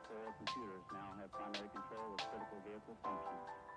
software computers now have primary control of critical vehicle functions.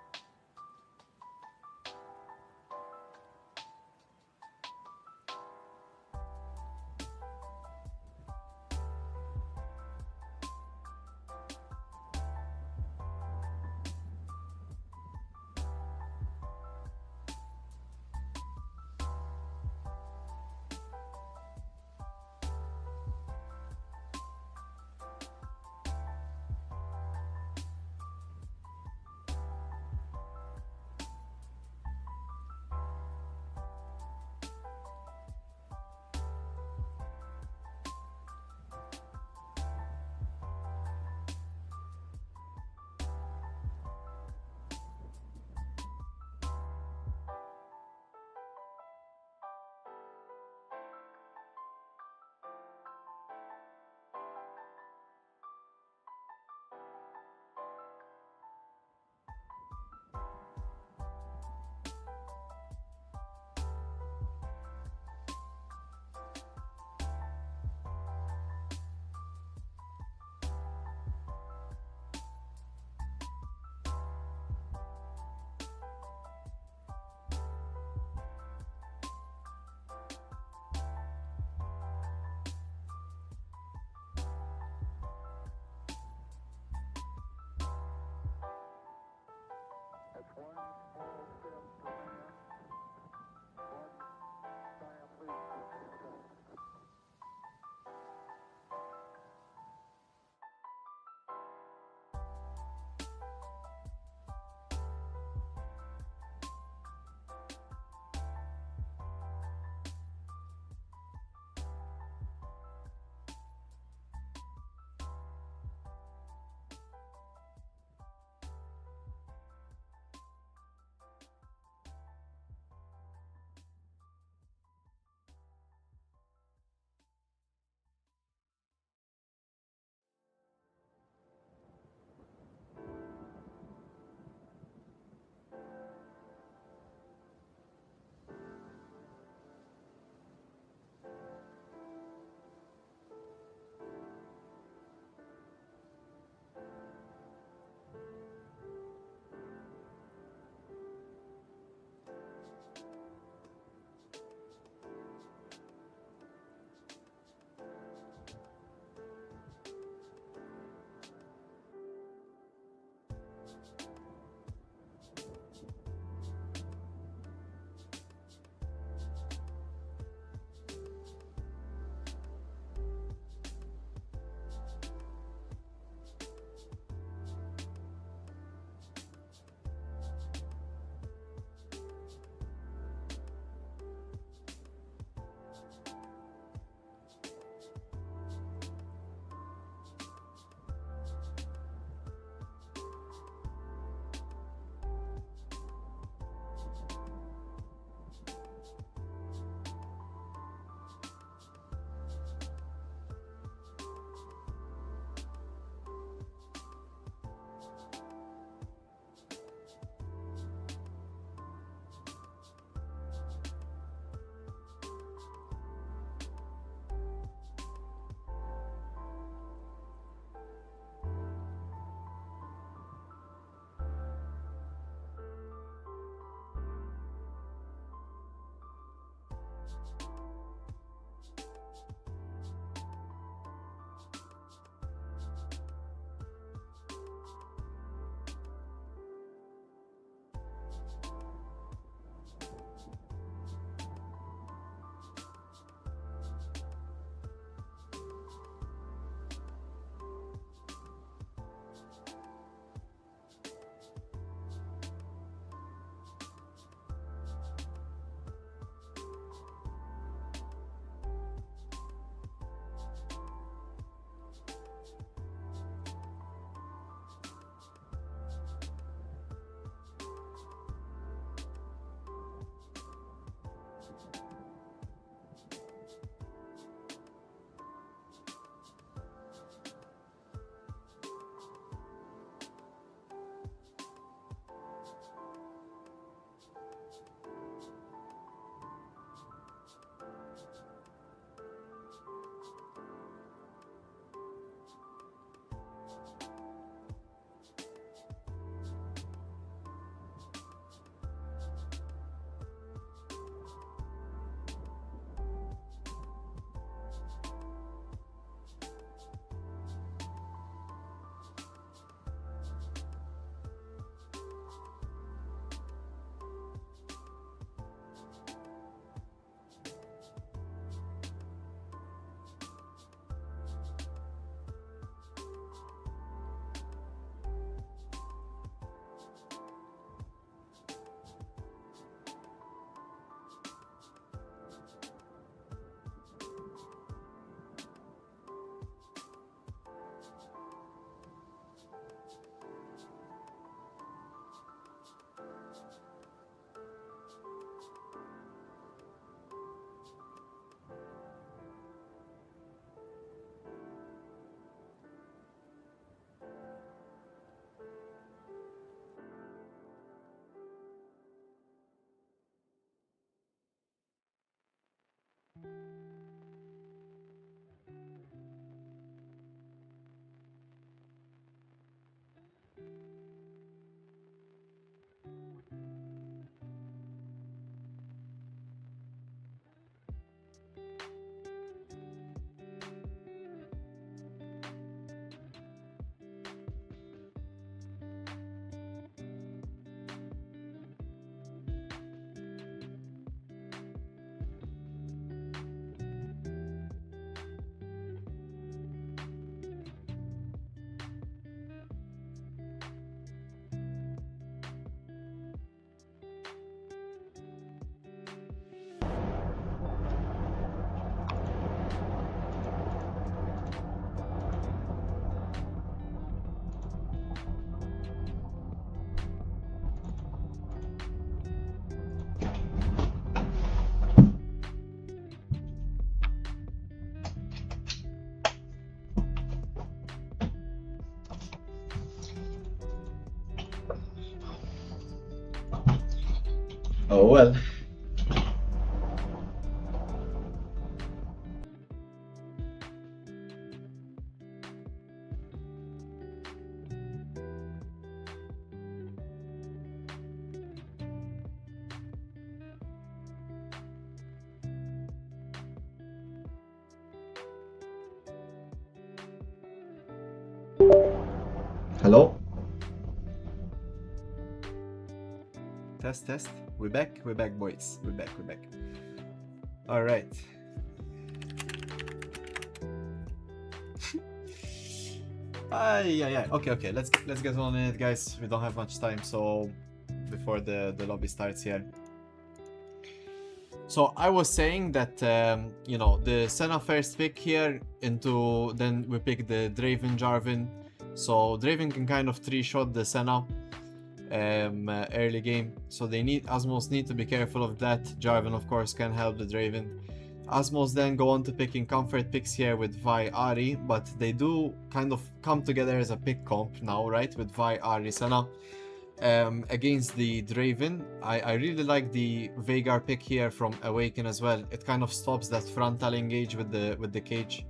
Oh well. Hello? Test, test. We're back, boys. We're back. All right. Yeah. Okay. Let's get on it, guys. We don't have much time, so before the lobby starts here. So I was saying that you know, the Senna first pick here into, then we pick the Draven Jarvan. So Draven can kind of three-shot the Senna early game, so Azmows need to be careful of that. Jarvan of course can help the Draven. Azmows then go on to picking comfort picks here with Vi Ari, but they do kind of come together as a pick comp now, right? With Vi Ari Senna against the Draven. I really like the Veigar pick here from Awaken as well. It kind of stops that frontal engage with the cage.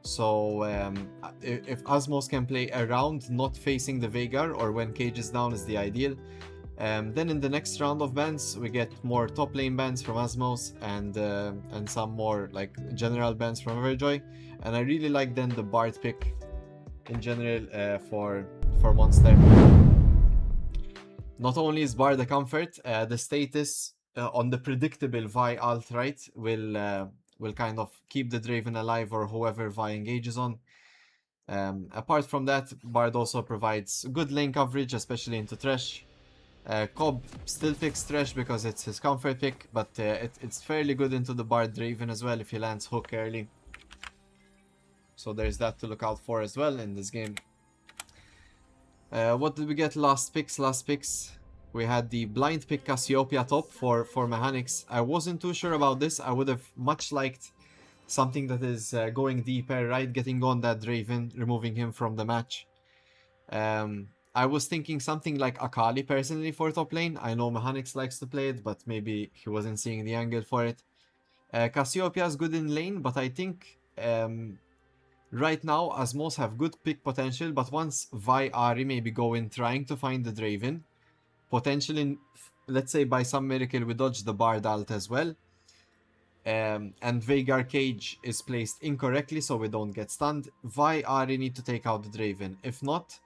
So if Azmows can play around not facing the Veigar or when cage is down is the ideal. Then in the next round of bans we get more top lane bans from Azmows and some more like general bans from Everjoy. And I really like then the Bard pick in general for Monster. Not only is Bard a comfort, the status on the predictable Vi alt, right, will kind of keep the Draven alive or whoever Vi engages on. Apart from that, Bard also provides good lane coverage, especially into Thresh. Cobb still picks Thresh because it's his comfort pick, but it's fairly good into the Bard Draven as well if he lands Hook early. So there's that to look out for as well in this game. What did we get last picks? We had the blind pick Cassiopeia top for mechanics. I wasn't too sure about this. I would have much liked something that is going deeper, right? Getting on that Draven, removing him from the match. I was thinking something like Akali personally for top lane. I know Mechanics likes to play it, but maybe he wasn't seeing the angle for it. Cassiopeia is good in lane, but I think right now Azmows have good pick potential, but once Vi Ari maybe go in trying to find the Draven, potentially, let's say by some miracle we dodge the Bard alt as well, and Veigar cage is placed incorrectly so we don't get stunned, Vi Ari need to take out the Draven. If not,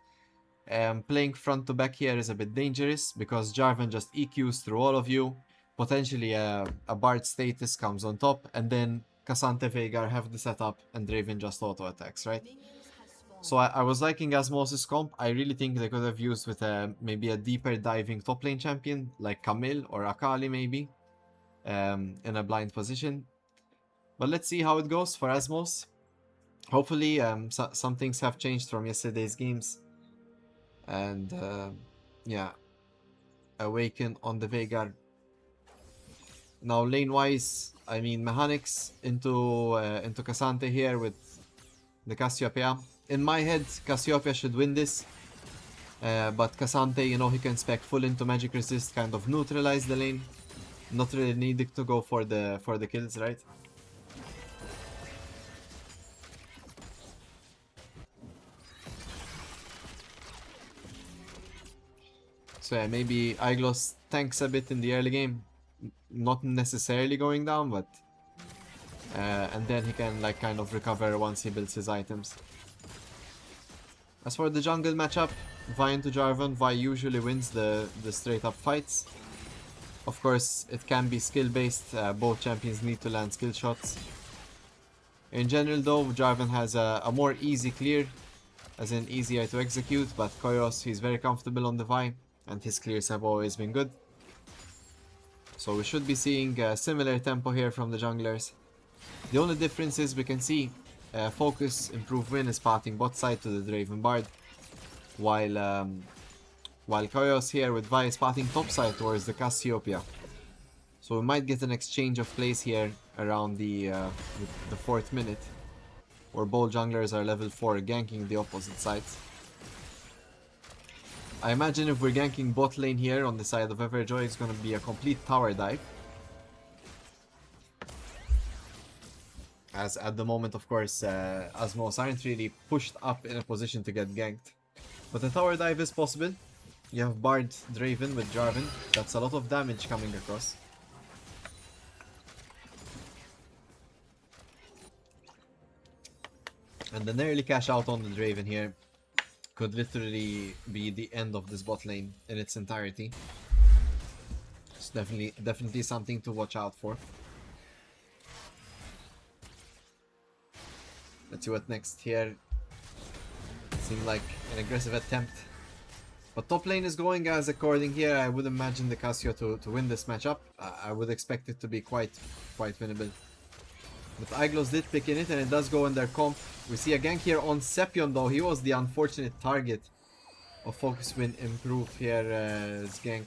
playing front to back here is a bit dangerous because Jarvan just EQs through all of you, potentially a Bard status comes on top, and then Cassante Veigar have the setup and Draven just auto attacks, right? So I was liking Azmows' comp. I really think they could have used with maybe a deeper diving top lane champion like Camille or Akali maybe in a blind position. But let's see how it goes for Azmows. Hopefully some things have changed from yesterday's games. And yeah, Awaken on the Veigar. Now lane wise, I mean mechanics into Cassante here with the Cassiopeia. In my head, Cassiopeia should win this. But Cassante, you know, he can spec full into magic resist, kind of neutralize the lane. Not really needing to go for the kills, right? So yeah, maybe Iglos tanks a bit in the early game. Not necessarily going down, but... and then he can like kind of recover once he builds his items. As for the jungle matchup, Vi into Jarvan, Vi usually wins the straight up fights. Of course, it can be skill based, both champions need to land skill shots. In general though, Jarvan has a more easy clear, as in easier to execute, but Koyos, he's very comfortable on the Vi, and his clears have always been good. So we should be seeing a similar tempo here from the junglers. The only difference is we can see Focus improve win is pathing bot side to the Draven Bard, while Koyos here with Vi is pathing top side towards the Cassiopeia. So we might get an exchange of plays here around the 4th minute, where both junglers are level 4 ganking the opposite sides. I imagine if we're ganking bot lane here on the side of Everjoy, it's gonna be a complete tower dive. As at the moment, of course, Azmows aren't really pushed up in a position to get ganked. But a tower dive is possible. You have Bard Draven with Jarvan. That's a lot of damage coming across. And an early cash out on the Draven here could literally be the end of this bot lane in its entirety. It's definitely something to watch out for. Let's see what next here. Seemed like an aggressive attempt. But top lane is going as according here. I would imagine the Cassio to win this matchup. I would expect it to be quite winnable. But Iglos did pick in it, and it does go in their comp. We see a gank here on Sepion though. He was the unfortunate target of Focus Win improve here as gank.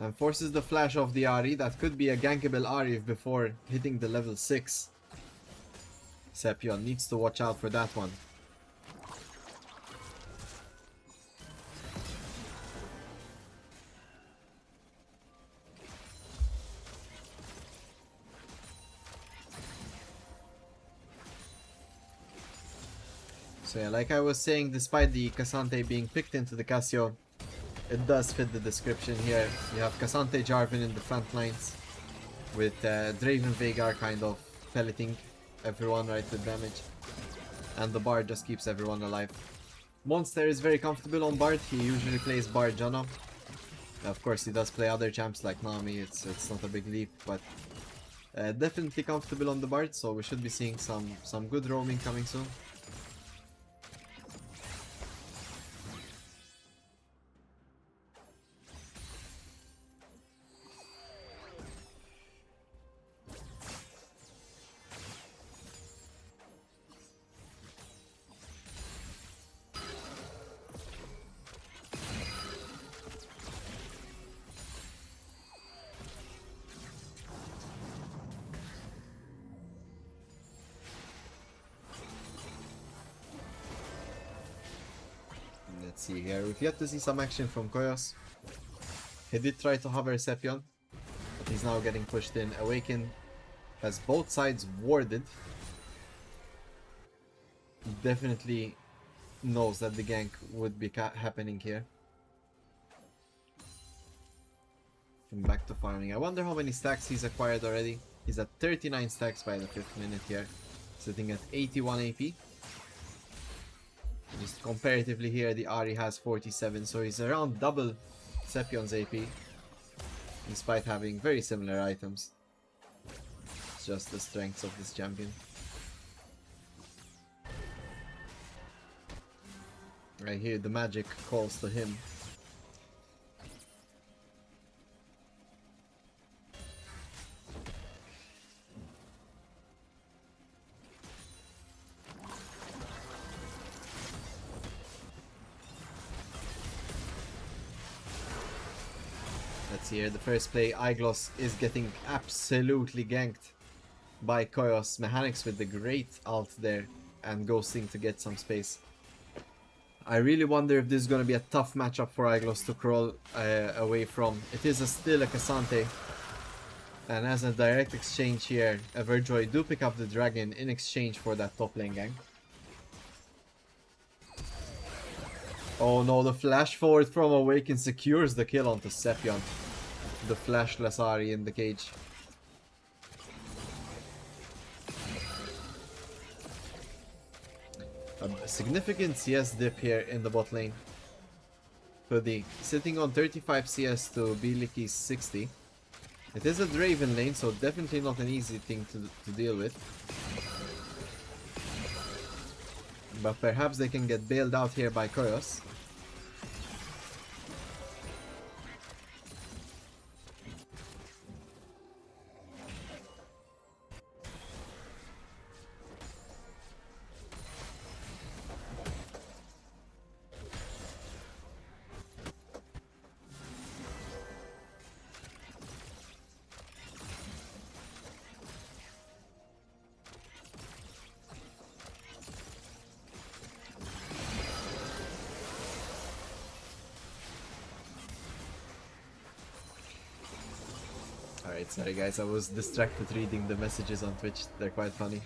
And forces the flash of the Ahri. That could be a gankable Ahri before hitting the level 6. Sepion needs to watch out for that one. So yeah, like I was saying, despite the Cassante being picked into the Cassio, it does fit the description here. You have Cassante Jarvan in the front lines, with Draven Veigar kind of pelleting everyone right with damage, and the Bard just keeps everyone alive. Monster is very comfortable on Bard. He usually plays Bard Janna. Of course, he does play other champs like Nami. It's not a big leap, but definitely comfortable on the Bard. So we should be seeing some good roaming coming soon. Let's see here. We've yet to see some action from Koyos. He did try to hover Sepion, but he's now getting pushed in. Awaken has both sides warded. He definitely knows that the gank would be happening here. And back to farming. I wonder how many stacks he's acquired already. He's at 39 stacks by the 5th minute here, sitting at 81 AP. Just comparatively here, the Ahri has 47, so he's around double Sepion's AP, despite having very similar items. It's just the strengths of this champion. Right here, the magic calls to him. Let's see here, the first play, Iglos is getting absolutely ganked by Koyos. Mechanics with the great ult there and ghosting to get some space. I really wonder if this is going to be a tough matchup for Iglos to crawl away from. It is still a Cassante. And as a direct exchange here, Everjoy do pick up the dragon in exchange for that top lane gank. Oh no, the flash forward from Awaken secures the kill onto Sepion. The flashless Ari in the cage. A significant CS dip here in the bot lane. Hoodie sitting on 35 CS to Biliki's 60. It is a Draven lane, so definitely not an easy thing to deal with. But perhaps they can get bailed out here by Koyos. Alright, sorry guys, I was distracted reading the messages on Twitch. They're quite funny.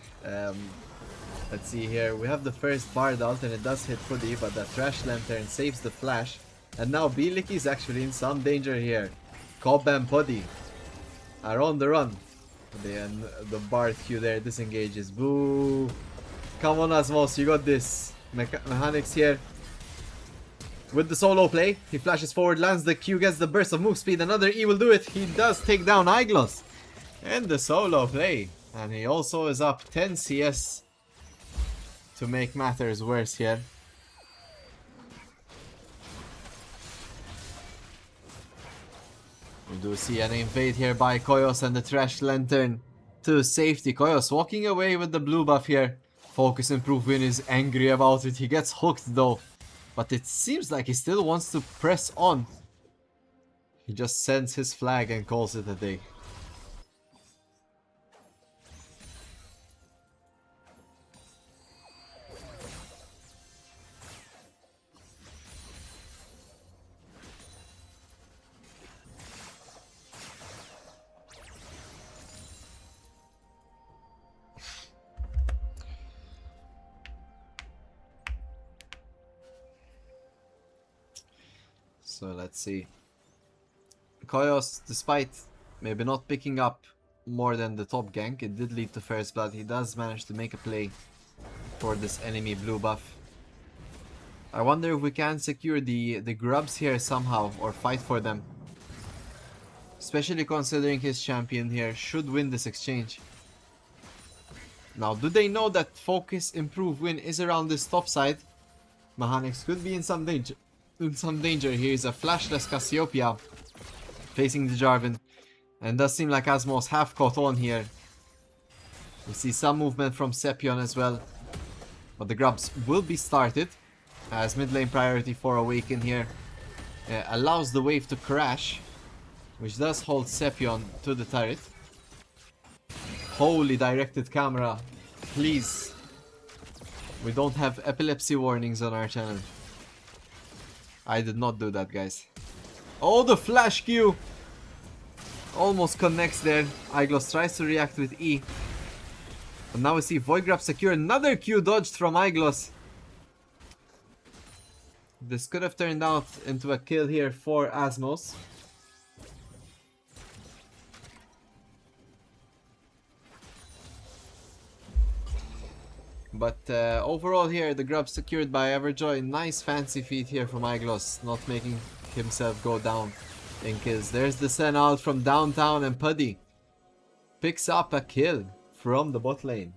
Let's see here. We have the first Bard ult and it does hit Hoodie, but the Trash Lantern saves the flash. And now Biliki is actually in some danger here. Cobb and Puddy are on the run. And the Bard Q there disengages. Boo! Come on Azmows, you got this. Mechanics here. With the solo play, he flashes forward, lands the Q, gets the burst of move speed. Another E will do it. He does take down Iglos. And the solo play. And he also is up 10 CS to make matters worse here. We do see an invade here by Koyos and the Trash Lantern to safety. Koyos walking away with the blue buff here. Focus Improve Win is angry about it. He gets hooked though. But it seems like he still wants to press on. He just sends his flag and calls it a day. So let's see. Koyos, despite maybe not picking up more than the top gank, it did lead to first blood. He does manage to make a play for this enemy blue buff. I wonder if we can secure the grubs here somehow or fight for them. Especially considering his champion here should win this exchange. Now, do they know that Focus Improve Win is around this top side? Mechanics could be in some danger. Here's a flashless Cassiopeia facing the Jarvan, and does seem like Azmows have caught on here. We see some movement from Sepion as well, but the grubs will be started as mid lane priority for Awaken here. Allows the wave to crash, which does hold Sepion to the turret. Holy directed camera, please. We don't have epilepsy warnings on our channel. I did not do that, guys. Oh, the flash Q! Almost connects there. Iglos tries to react with E. And now we see Void Grab secure. Another Q dodged from Iglos. This could have turned out into a kill here for Azmows. But overall here, the grub secured by Everjoy. Nice fancy feat here from Iglos, not making himself go down in kills. There's the Sen out from downtown, and Puddy picks up a kill from the bot lane.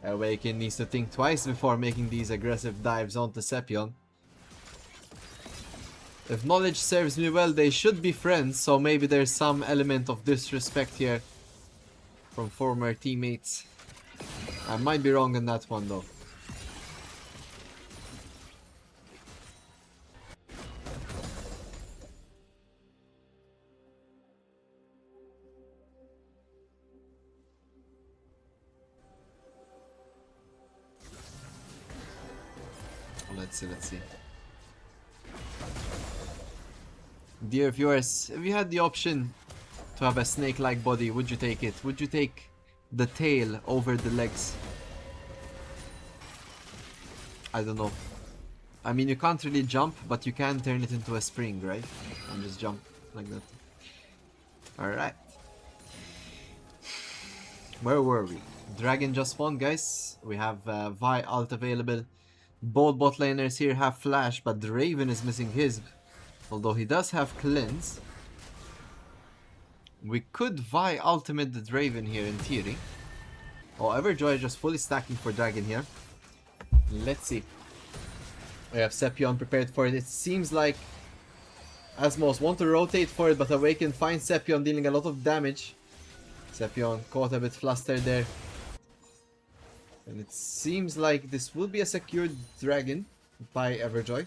Awaken needs to think twice before making these aggressive dives onto Sepion. If knowledge serves me well, they should be friends, so maybe there's some element of disrespect here from former teammates. I might be wrong on that one though. Let's see. Dear viewers, if you had the option to have a snake-like body, would you take it? Would you take the tail over the legs? I don't know. I mean, you can't really jump, but you can turn it into a spring, right? And just jump like that. Alright. Where were we? Dragon just spawned, guys. We have Vi ult available. Both bot laners here have flash, but the Raven is missing his. Although he does have cleanse. We could Vi ultimate the Draven here in theory. Oh, Everjoy just fully stacking for Dragon here. Let's see. We have Sepion prepared for it. It seems like Azmows want to rotate for it, but Awaken finds Sepion dealing a lot of damage. Sepion caught a bit flustered there. And it seems like this will be a secured dragon by Everjoy.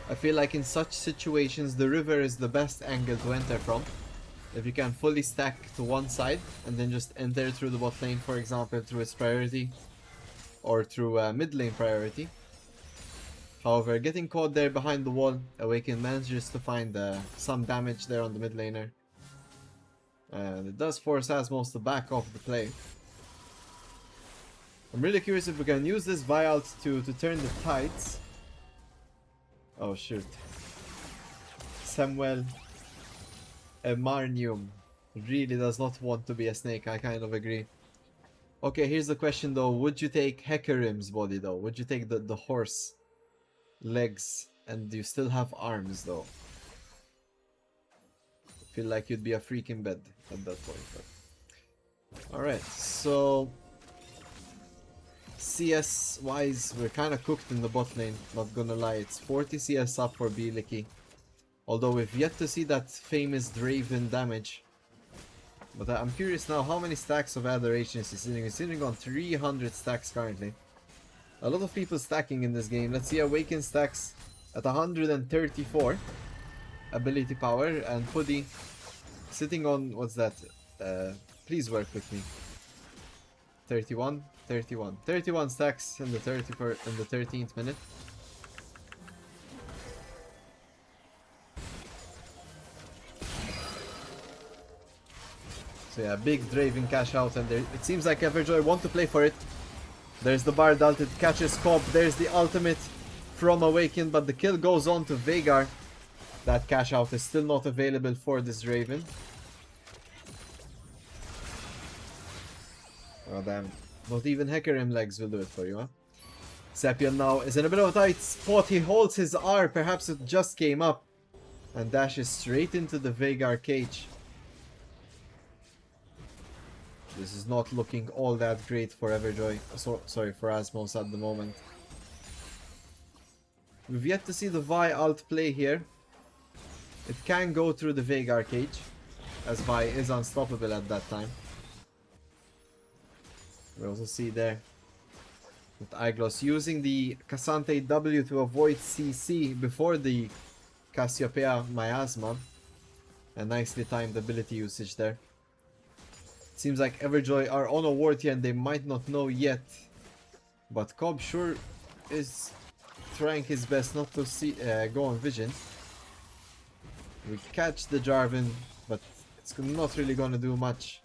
I feel like in such situations the river is the best angle to enter from. If you can fully stack to one side and then just enter through the bot lane, for example, through its priority. Or through mid lane priority. However, getting caught there behind the wall, Awaken manages to find some damage there on the mid laner. And it does force Azmows to back off the play. I'm really curious if we can use this Vi ult to turn the tides. Oh shoot. Samuel Emarnium really does not want to be a snake, I kind of agree. Okay, here's the question though. Would you take Hecarim's body though? Would you take the horse legs and you still have arms though? I feel like you'd be a freak in bed at that point. But... Alright, so CS wise, we're kind of cooked in the bot lane, not gonna lie. It's 40 CS up for Bieliki. Although we've yet to see that famous Draven damage. But I'm curious now, how many stacks of Adoration is he sitting? He's sitting on 300 stacks currently. A lot of people stacking in this game. Let's see, Awaken stacks at 134 ability power, and Puddy sitting on, what's that? Please work with me. 31 stacks in the 13th minute. So yeah, big Draven cash out, and there, it seems like Everjoy want to play for it. There's the Bard ult, it catches Cobb, there's the ultimate from Awaken, but the kill goes on to Veigar. That cash out is still not available for this Draven. Oh damn, not even Hecarim legs will do it for you, huh? Sepion now is in a bit of a tight spot, he holds his R, perhaps it just came up, and dashes straight into the Veigar cage. This is not looking all that great for Everjoy. Sorry, for Azmows at the moment. We've yet to see the Vi ult play here. It can go through the Veigar cage, as Vi is unstoppable at that time. We also see there with Iglos using the Cassante W to avoid CC before the Cassiopeia Miasma. A nicely timed ability usage there. Seems like Everjoy are on a ward here and they might not know yet. But Cobb sure is trying his best not to see go on vision. We catch the Jarvan, but it's not really gonna do much.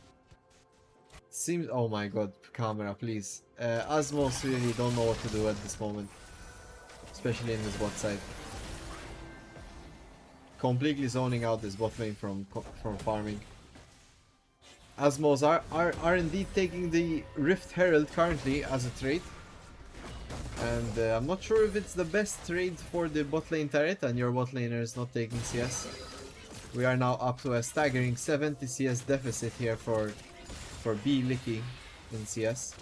Seems, oh my god, camera please. Azmows really don't know what to do at this moment. Especially in this bot side. Completely zoning out this bot lane from farming. Azmows are indeed taking the Rift Herald currently as a trade. And I'm not sure if it's the best trade for the bot lane turret, and your bot laner is not taking CS. We are now up to a staggering 70 CS deficit here for Bieliki in CS.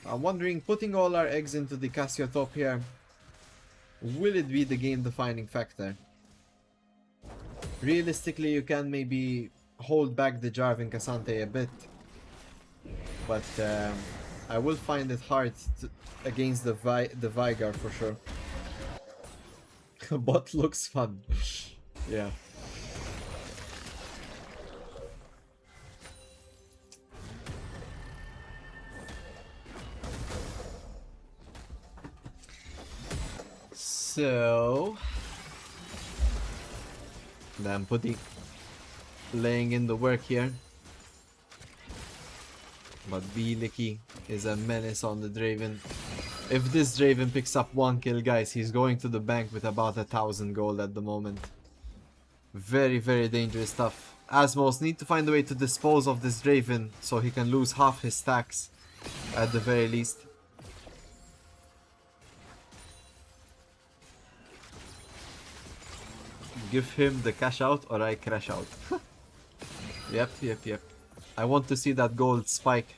I'm wondering, putting all our eggs into the Cassio top here, will it be the game defining factor? Realistically, you can maybe hold back the Jarvan Cassante a bit, but I will find it hard against the Veigar for sure. Bot looks fun. Yeah. So then Putty laying in the work here, but Bieliki is a menace on the Draven. If this Draven picks up 1 kill, guys, he's going to the bank with about 1,000 gold at the moment. Very, very dangerous stuff. Azmows need to find a way to dispose of this Draven so he can lose half his stacks at the very least. Give him the cash out or I crash out. Yep. I want to see that gold spike.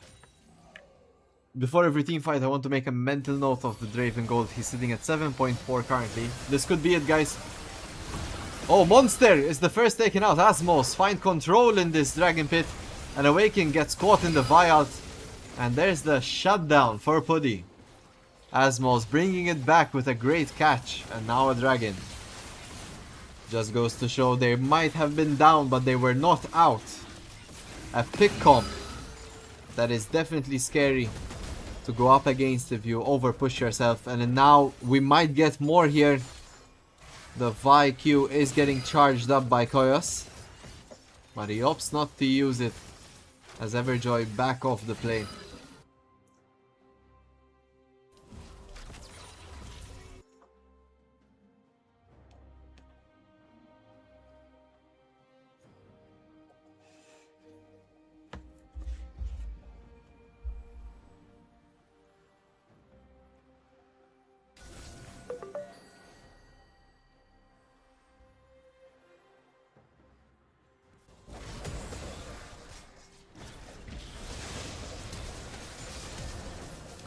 Before every team fight, I want to make a mental note of the Draven gold. He's sitting at 7.4 currently. This could be it, guys. Oh, Monster is the first taken out. Azmows find control in this Dragon Pit. And Awaken gets caught in the Vialt. And there's the shutdown for Puddy. Azmows bringing it back with a great catch. And now a Dragon. Just goes to show they might have been down, but they were not out. A pick comp that is definitely scary to go up against if you over push yourself. And then now we might get more here. The Vi Q is getting charged up by Koyos, but he opts not to use it as Everjoy back off the play.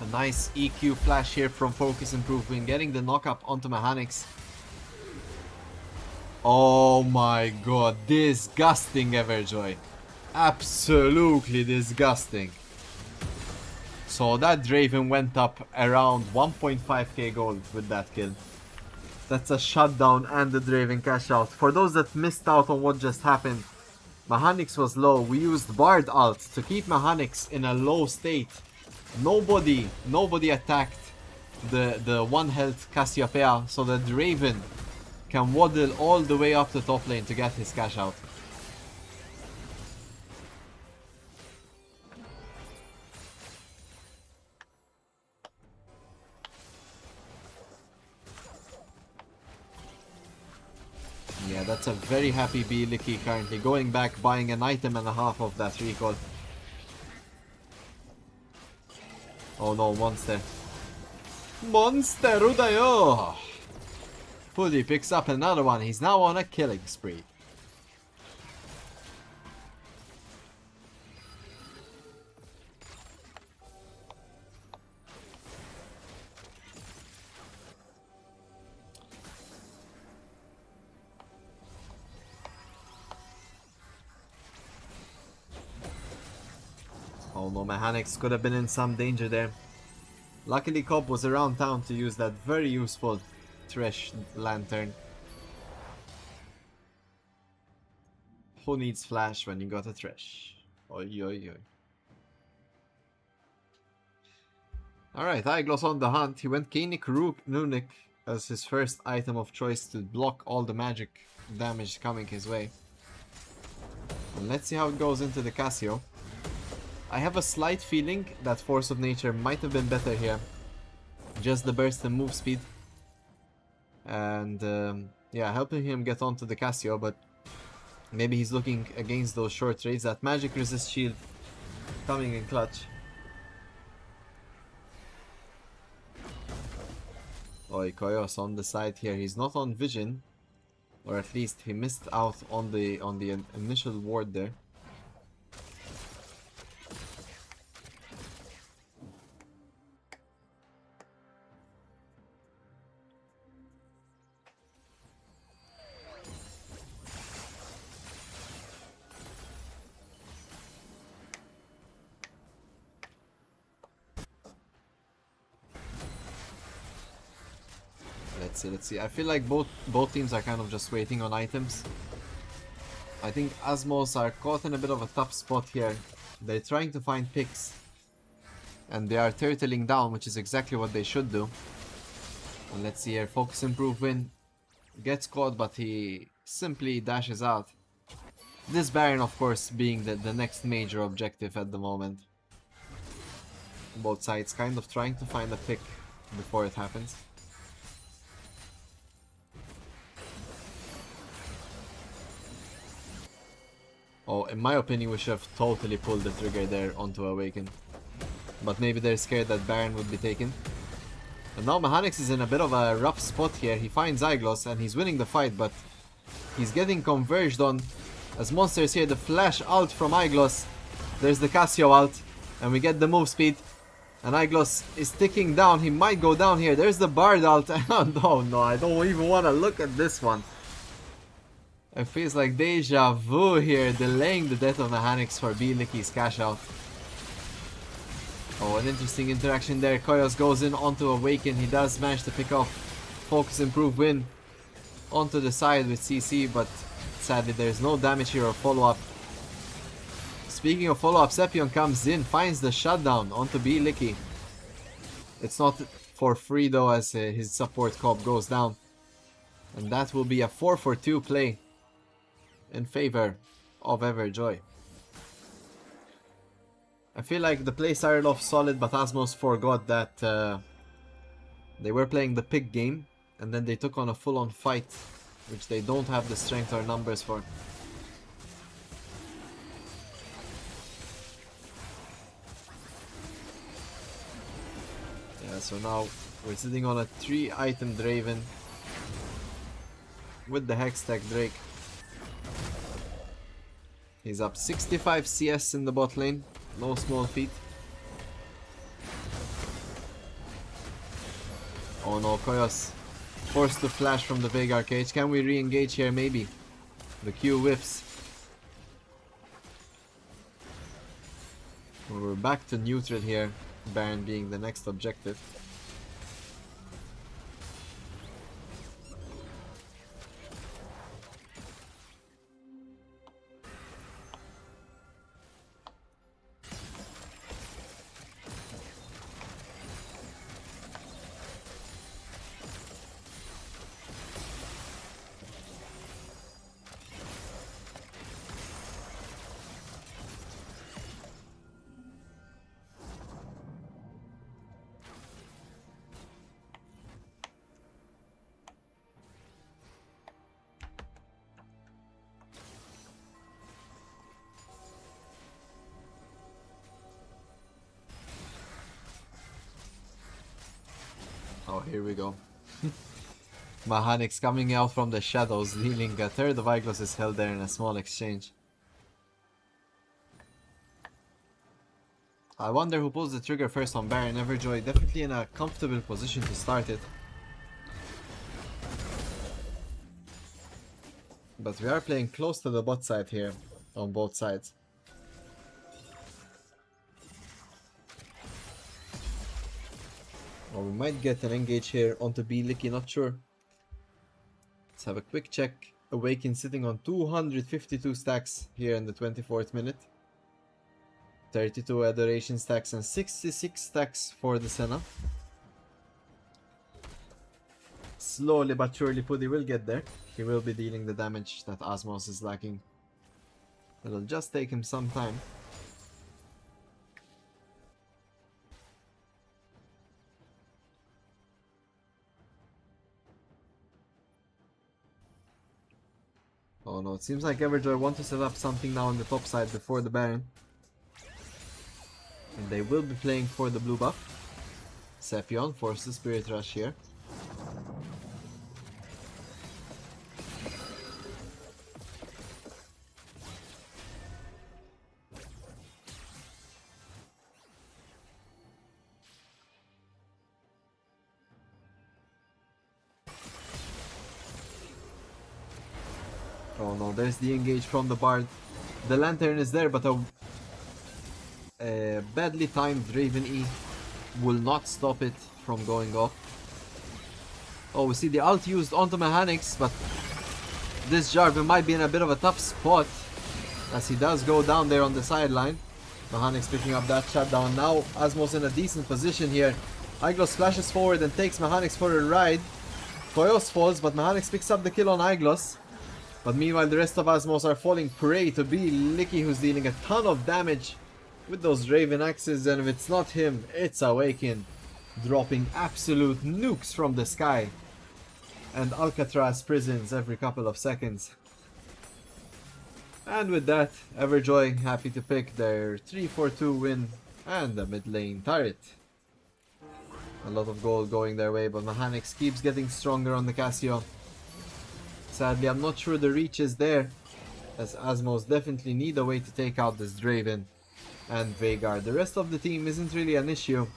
A nice EQ flash here from Focus Improvement, getting the knock-up onto Mechanics. Oh my god, disgusting Everjoy. Absolutely disgusting. So that Draven went up around 1.5k gold with that kill. That's a shutdown and the Draven cash out. For those that missed out on what just happened, Mechanics was low. We used Bard ult to keep Mechanics in a low state. Nobody attacked the 1 health Cassiopeia, so that Draven can waddle all the way up the top lane to get his cash out. Yeah, that's a very happy Licky currently, going back, buying an item and a half of that recall. Oh no, Monster. Monster Udayo! Puddy picks up another one. He's now on a killing spree. Oh no, Mechanics could have been in some danger there. Luckily Cobb was around town to use that very useful Thresh Lantern. Who needs flash when you got a Thresh? Oi oi oi. Alright, Iglos on the hunt. He went Kainik Runic as his first item of choice to block all the magic damage coming his way. And let's see how it goes into the Cassio. I have a slight feeling that Force of Nature might have been better here. Just the burst and move speed. And yeah, helping him get onto the Cassio, but maybe he's looking against those short trades. That magic resist shield coming in clutch. Oi, Koyos on the side here. He's not on vision, or at least he missed out on the initial ward there. Let's see. I feel like both teams are kind of just waiting on items. I think Azmows are caught in a bit of a tough spot here. They're trying to find picks. And they are turtling down, which is exactly what they should do. And let's see here. Focus Improvement gets caught, but he simply dashes out. This Baron, of course, being the next major objective at the moment. both sides, kind of trying to find a pick before it happens. Oh, in my opinion, we should have totally pulled the trigger there onto Awaken. But maybe they're scared that Baron would be taken. And now Mechanics is in a bit of a rough spot here. He finds Iglos and he's winning the fight, but he's getting converged on. As monsters here, the flash ult from Iglos. There's the Cassio ult, and we get the move speed. And Iglos is ticking down. He might go down here. There's the Bard ult. Oh no, I don't even want to look at this one. It feels like deja vu here, delaying the death of Mechanics for B-Licky's cash out. Oh, an interesting interaction there. Koyos goes in onto Awaken. He does manage to pick off Focus Improve Win onto the side with CC, but sadly there's no damage here or follow-up. Speaking of follow-up, Sepion comes in, finds the shutdown onto B-Licky. It's not for free though, as his support comp goes down. And that will be a 4-for-2 play in favor of Everjoy. I feel like the play started off solid, but Azmows forgot that they were playing the pick game, and then they took on a full-on fight, which they don't have the strength or numbers for. Yeah, so now we're sitting on a 3-item Draven with the Hextech Drake. He's up 65 CS in the bot lane. No small feat. Oh no, Koyos forced to flash from the Veigar cage. Can we re-engage here? Maybe. The Q whiffs. Well, we're back to neutral here. Baron being the next objective. Oh, here we go. Mechanics coming out from the shadows, dealing a third of Iglos' health there in a small exchange. I wonder who pulls the trigger first on Baron. Everjoy definitely in a comfortable position to start it. But we are playing close to the bot side here, on both sides. Or we might get an engage here onto B-Licky, not sure. Let's have a quick check. Awaken sitting on 252 stacks here in the 24th minute. 32 Adoration stacks and 66 stacks for the Senna. Slowly but surely Puddy will get there. He will be dealing the damage that Azmows is lacking. It'll just take him some time. Oh no, it seems like Everjoy want to set up something now on the top side before the Baron. And they will be playing for the blue buff. Sepion forces Spirit Rush here. Oh no, there's the engage from the Bard. The Lantern is there, but a badly timed Draven E will not stop it from going off. Oh, we see the ult used onto Mechanics, but this Jarvan might be in a bit of a tough spot as he does go down there on the sideline. Mechanics picking up that shutdown. Now Azmows in a decent position here. Iglos flashes forward and takes Mechanics for a ride. Koyos falls, but Mechanics picks up the kill on Iglos. But meanwhile, the rest of Azmows are falling prey to B-Licky, who's dealing a ton of damage with those Raven axes, and if it's not him, it's Awaken, dropping absolute nukes from the sky and Alcatraz prisons every couple of seconds. And with that, Everjoy happy to pick their 3-4-2 win and the mid lane turret. A lot of gold going their way, but Mechanics keeps getting stronger on the Casio. Sadly, I'm not sure the reach is there, as Azmows definitely need a way to take out this Draven and Veigar. The rest of the team isn't really an issue.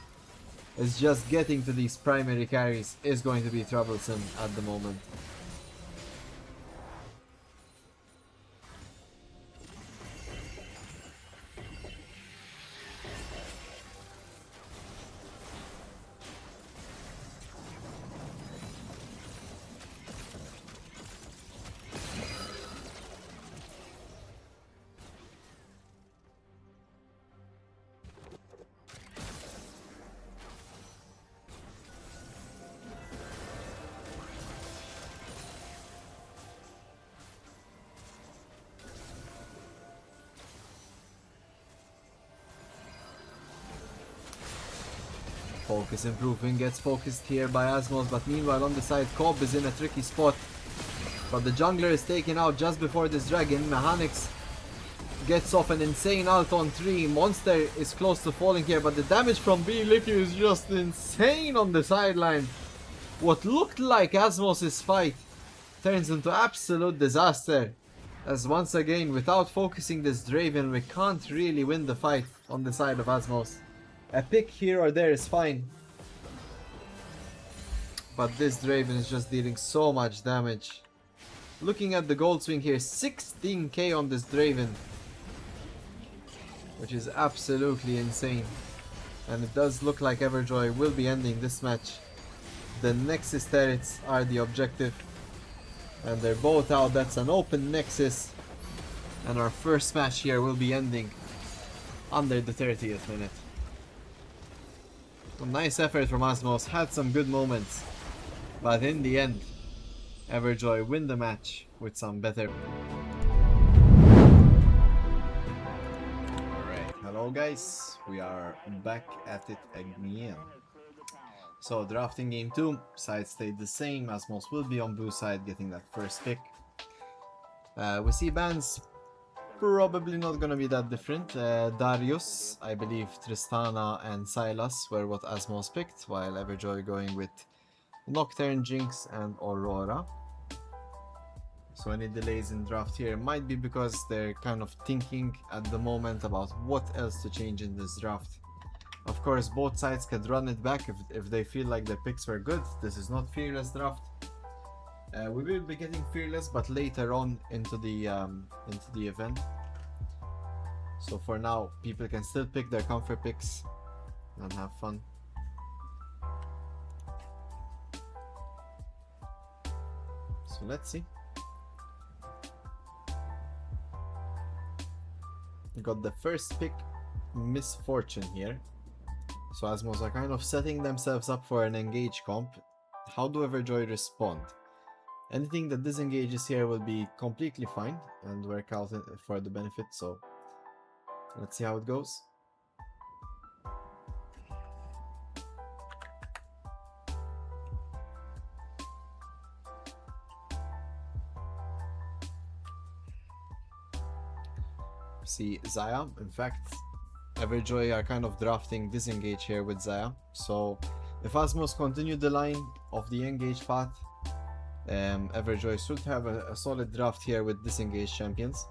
It's just getting to these primary carries is going to be troublesome at the moment. Focus improving, gets focused here by Azmows, but meanwhile on the side Cobb is in a tricky spot. But the jungler is taken out just before this dragon. Mechanics gets off an insane ult on 3. Monster is close to falling here, but the damage from B-Licky is just insane on the sideline. What looked like Azmows' fight turns into absolute disaster. As once again, without focusing this Draven, we can't really win the fight on the side of Azmows. A pick here or there is fine, but this Draven is just dealing so much damage. Looking at the gold swing here, 16k on this Draven, which is absolutely insane. And it does look like Everjoy will be ending this match. The Nexus turrets are the objective, and they're both out. That's an open Nexus, and our first match here will be ending under the 30th minute. A nice effort from Azmows, had some good moments, but in the end, Everjoy win the match with some better. Alright, hello guys, we are back at it again. So drafting game 2, side stayed the same. Azmows will be on blue side getting that first pick. We see bans probably not gonna be that different. Darius, I believe Tristana and Sylas were what Azmows picked, while Everjoy going with Nocturne, Jinx and Aurora. So any delays in draft here might be because they're kind of thinking at the moment about what else to change in this draft. Of course, both sides can run it back if they feel like their picks were good. This is not Fearless draft. We will be getting Fearless, but later on into the event. So for now, people can still pick their comfort picks and have fun. So let's see. We got the first pick, Misfortune here. So Azmows are kind of setting themselves up for an engage comp. How do Everjoy respond? Anything that disengages here will be completely fine and work out for the benefit, so let's see how it goes. See Xayah. In fact, Everjoy are kind of drafting disengage here with Xayah. So if Azmows continue the line of the engage path, Everjoy should have a solid draft here with disengaged champions.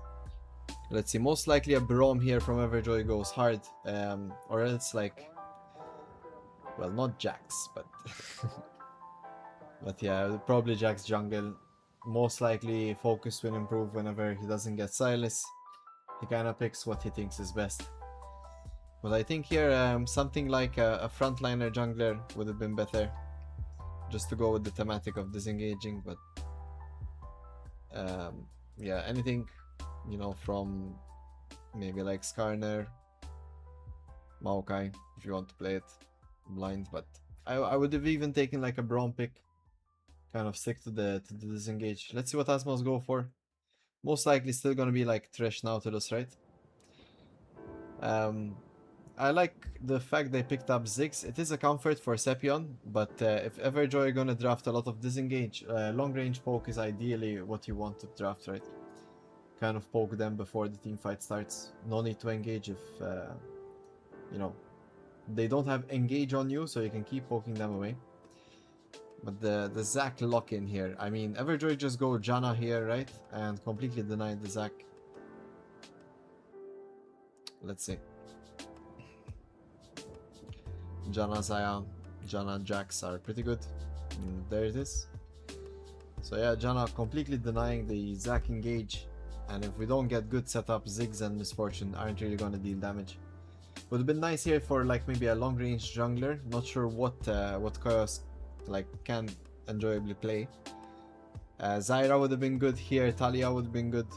Let's see, most likely a Braum here from Everjoy goes hard, or else like, well, not Jax, but but yeah, probably Jax jungle. Most likely focus will improve whenever he doesn't get Sylas. He kind of picks what he thinks is best. But I think here something like a frontliner jungler would have been better, just to go with the thematic of disengaging. But yeah, anything, you know, from maybe like Skarner, Maokai, if you want to play it blind. But I would have even taken like a Braum pick, kind of stick to the disengage. Let's see what Azmows go for. Most likely still gonna be like Thresh Nautilus, right? I like the fact they picked up Ziggs. It is a comfort for Sepion, but if Everjoy are gonna draft a lot of disengage, long range poke is ideally what you want to draft, right? Kind of poke them before the team fight starts. No need to engage if, you know, they don't have engage on you, so you can keep poking them away. But the Zac lock in here, I mean, Everjoy just go Janna here, right? And completely deny the Zac. Let's see. Janna, Zion, Janna, Jax are pretty good. There it is. So yeah, Janna completely denying the Zac engage. And if we don't get good setup, Ziggs and Misfortune aren't really gonna deal damage. Would have been nice here for like maybe a long range jungler. Not sure what Chaos like can enjoyably play. Zyra would have been good here. Talia would have been good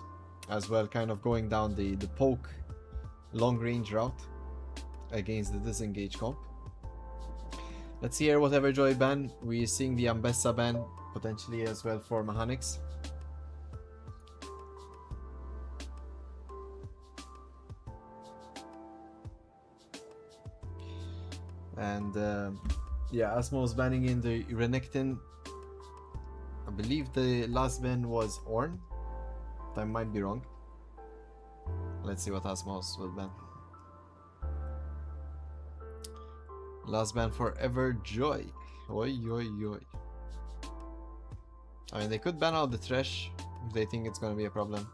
as well, kind of going down the poke long range route against the disengage comp. Let's see here what Everjoy ban. We're seeing the Ambessa ban potentially as well for Mechanics. And yeah, Azmows banning in the Renekton. I believe the last ban was Ornn. I might be wrong. Let's see what Azmows will ban. Last ban for Everjoy. Oi, oi, oi. I mean, they could ban out the Thresh if they think it's gonna be a problem.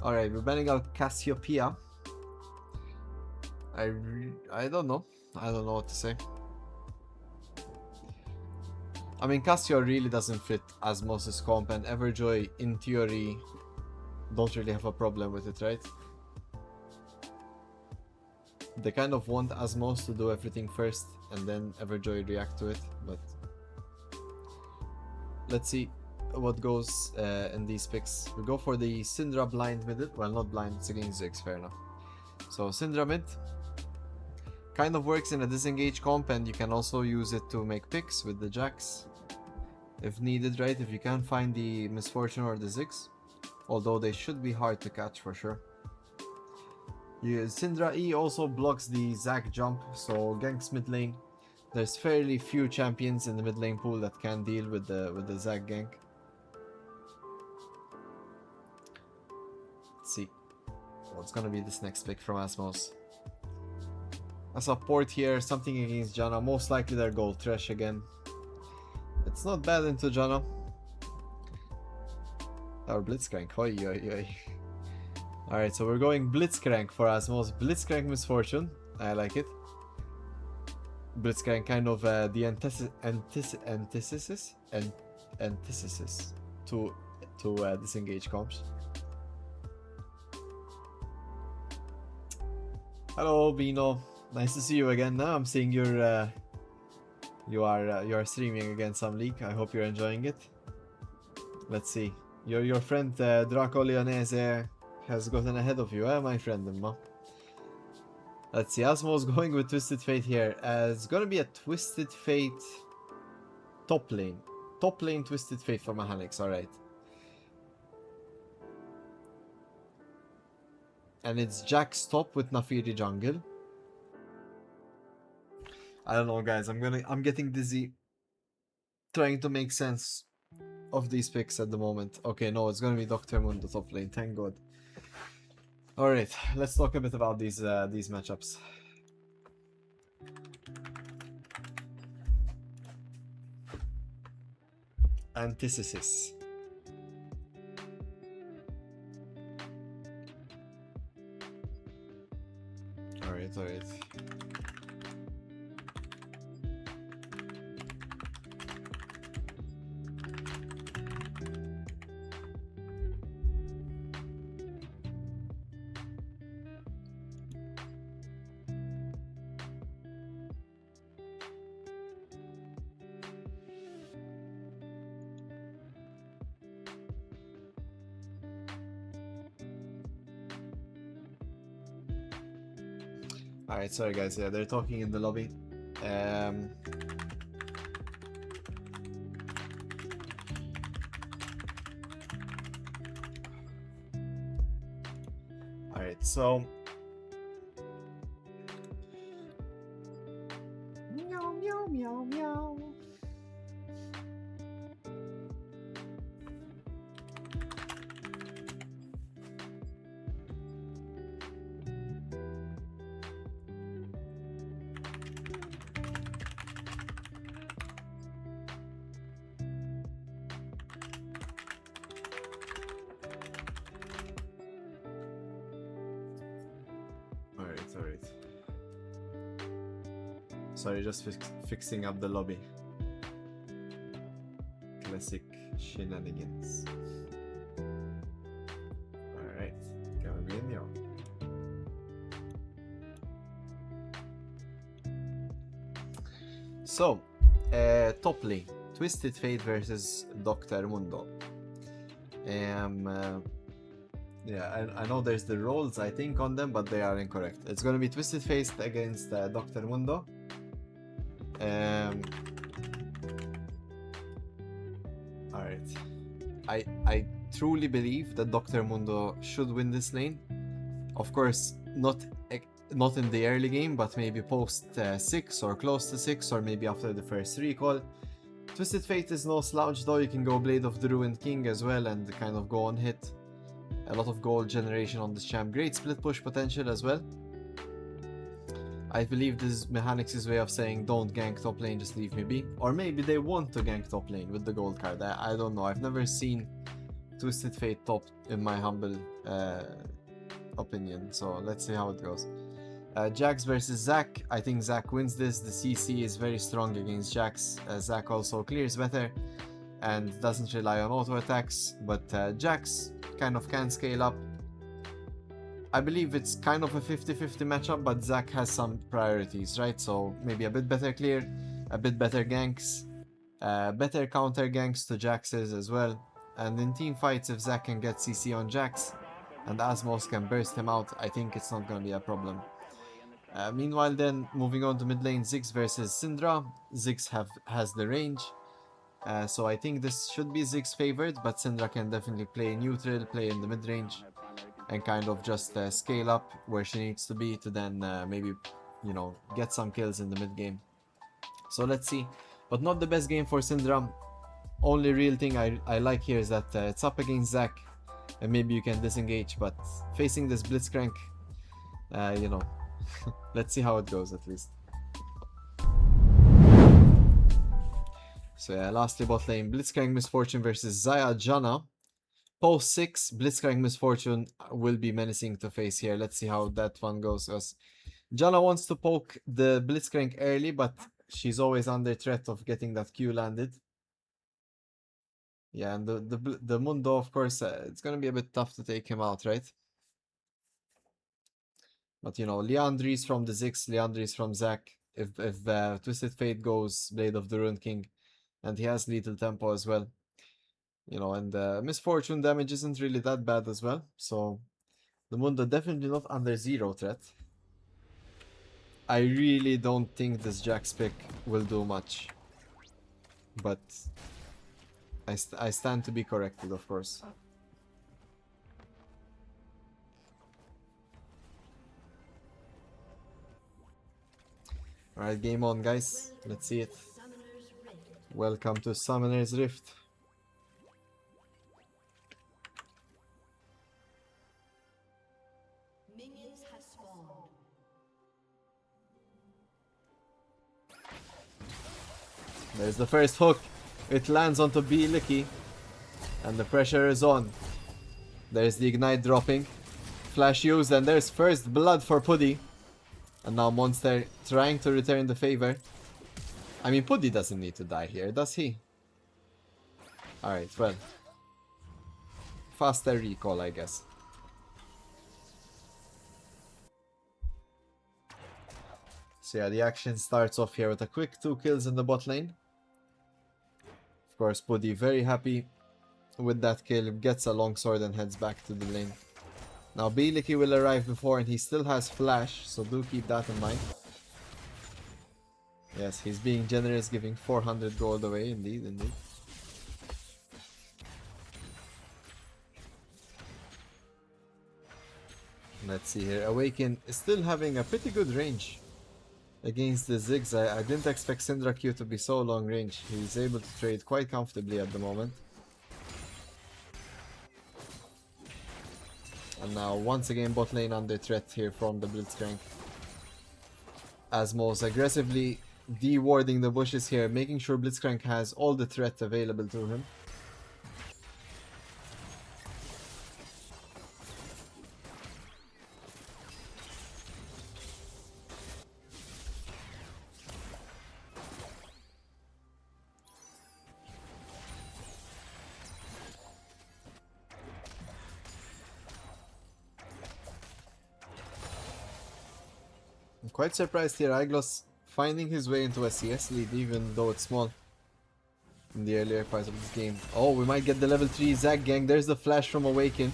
Alright, we're banning out Cassiopeia. I don't know. I don't know what to say. I mean, Cassio really doesn't fit Azmows' comp, and Everjoy, in theory, don't really have a problem with it, right? They kind of want Azmows to do everything first, and then Everjoy react to it, but let's see what goes in these picks. We go for the Syndra blind mid. Well, not blind, it's against Ziggs, fair enough. So Syndra mid kind of works in a disengage comp, and you can also use it to make picks with the Jax if needed, right? If you can't find the Misfortune or the Ziggs, although they should be hard to catch for sure. Syndra E also blocks the Zac jump, so ganks mid lane. There's fairly few champions in the mid lane pool that can deal with the Zac gank. Let's see what's gonna be this next pick from Azmows. A support here, something against Janna. Most likely their gold Thresh again. It's not bad into Janna. Or Blitzcrank. Oi, oi, oi. Alright, so we're going Blitzcrank for Azmows. Blitzcrank Misfortune. I like it. Blitzcrank kind of the antithesis to disengage comps. Hello, Bino. Nice to see you again. Now I'm seeing you are streaming again some league. I hope you're enjoying it. Let's see. Your friend Draco Leonese has gotten ahead of you, my friend Emma. Let's see. Azmows going with Twisted Fate here. It's gonna be a Twisted Fate top lane. Top lane Twisted Fate for Mechanics. Alright. And it's Jax top with Nafiri jungle. I don't know, guys. I'm getting dizzy trying to make sense of these picks at the moment. Okay, no, it's gonna be Dr. Moon the top lane. Thank God. All right, let's talk a bit about these matchups. Antithesis. All right, all right. Alright, sorry guys, yeah, they're talking in the lobby. Alright, so Meow meow. Alright. Sorry, just fixing up the lobby. Classic shenanigans. Alright, Caminio. So, top lane. Twisted Fate versus Dr. Mundo. Yeah, I know there's the rolls, I think, on them, but they are incorrect. It's going to be Twisted Fate against Dr. Mundo. Alright. I truly believe that Dr. Mundo should win this lane. Of course, not in the early game, but maybe post 6 or close to 6, or maybe after the first recall. Twisted Fate is no slouch though. You can go Blade of the Ruined King as well and kind of go on hit. A lot of gold generation on this champ. Great split push potential as well. I believe this is Mechanics' way of saying don't gank top lane, just leave me be. Or maybe they want to gank top lane with the gold card. I don't know. I've never seen Twisted Fate top in my humble opinion. So let's see how it goes. Jax versus Zac. I think Zac wins this. The CC is very strong against Jax. Zac also clears better and doesn't rely on auto attacks. But Jax kind of can scale up. I believe it's kind of a 50-50 matchup, but Zac has some priorities, right? So maybe a bit better clear, a bit better ganks, better counter ganks to Jax's as well. And in team fights, if Zac can get CC on Jax and Azmows can burst him out, I think it's not going to be a problem. Meanwhile then, moving on to mid lane, Ziggs versus Syndra. Ziggs has the range. So I think this should be Ziggs favored, but Syndra can definitely play neutral, play in the mid range, and kind of just scale up where she needs to be to then maybe, you know, get some kills in the mid game. So let's see. But not the best game for Syndra. Only real thing I like here is that it's up against Zac, and maybe you can disengage, but facing this Blitzcrank, you know, let's see how it goes at least. So yeah, lastly bot lane, Blitzcrank Misfortune versus Xayah Janna. Post 6, Blitzcrank Misfortune will be menacing to face here. Let's see how that one goes. Janna wants to poke the Blitzcrank early, but she's always under threat of getting that Q landed. Yeah, and the Mundo, of course, it's gonna be a bit tough to take him out, right? But you know, Liandry's from the Ziggs, Liandry's from Zac. If Twisted Fate goes Blade of the Ruined King, and he has lethal tempo as well. You know, and Misfortune damage isn't really that bad as well. So the Mundo definitely not under zero threat. I really don't think this Jax pick will do much. But I stand to be corrected, of course. Alright, game on, guys. Let's see it. Welcome to Summoner's Rift. Minions have spawned. There's the first hook. It lands onto B Licky. And the pressure is on. There's the ignite dropping. Flash used, and there's first blood for Puddy. And now Monster trying to return the favor. I mean, Puddy doesn't need to die here, does he? Alright, well. Faster recall, I guess. So yeah, the action starts off here with a quick 2 kills in the bot lane. Of course, Puddy very happy with that kill, gets a longsword and heads back to the lane. Now Bieliki will arrive before, and he still has flash, so do keep that in mind. Yes, he's being generous, giving 400 gold away, indeed. Let's see here, Awaken is still having a pretty good range. against the Ziggs. I didn't expect Syndra Q to be so long range. He's able to trade quite comfortably at the moment. And now once again bot lane under threat here from the Blitzcrank. Azmows aggressively de-warding the bushes here, making sure Blitzcrank has all the threat available to him. I'm quite surprised here, Iglos finding his way into a CS lead even though it's small in the earlier parts of this game. Oh, we might get the level 3 Zac gang. There's the flash from Awaken.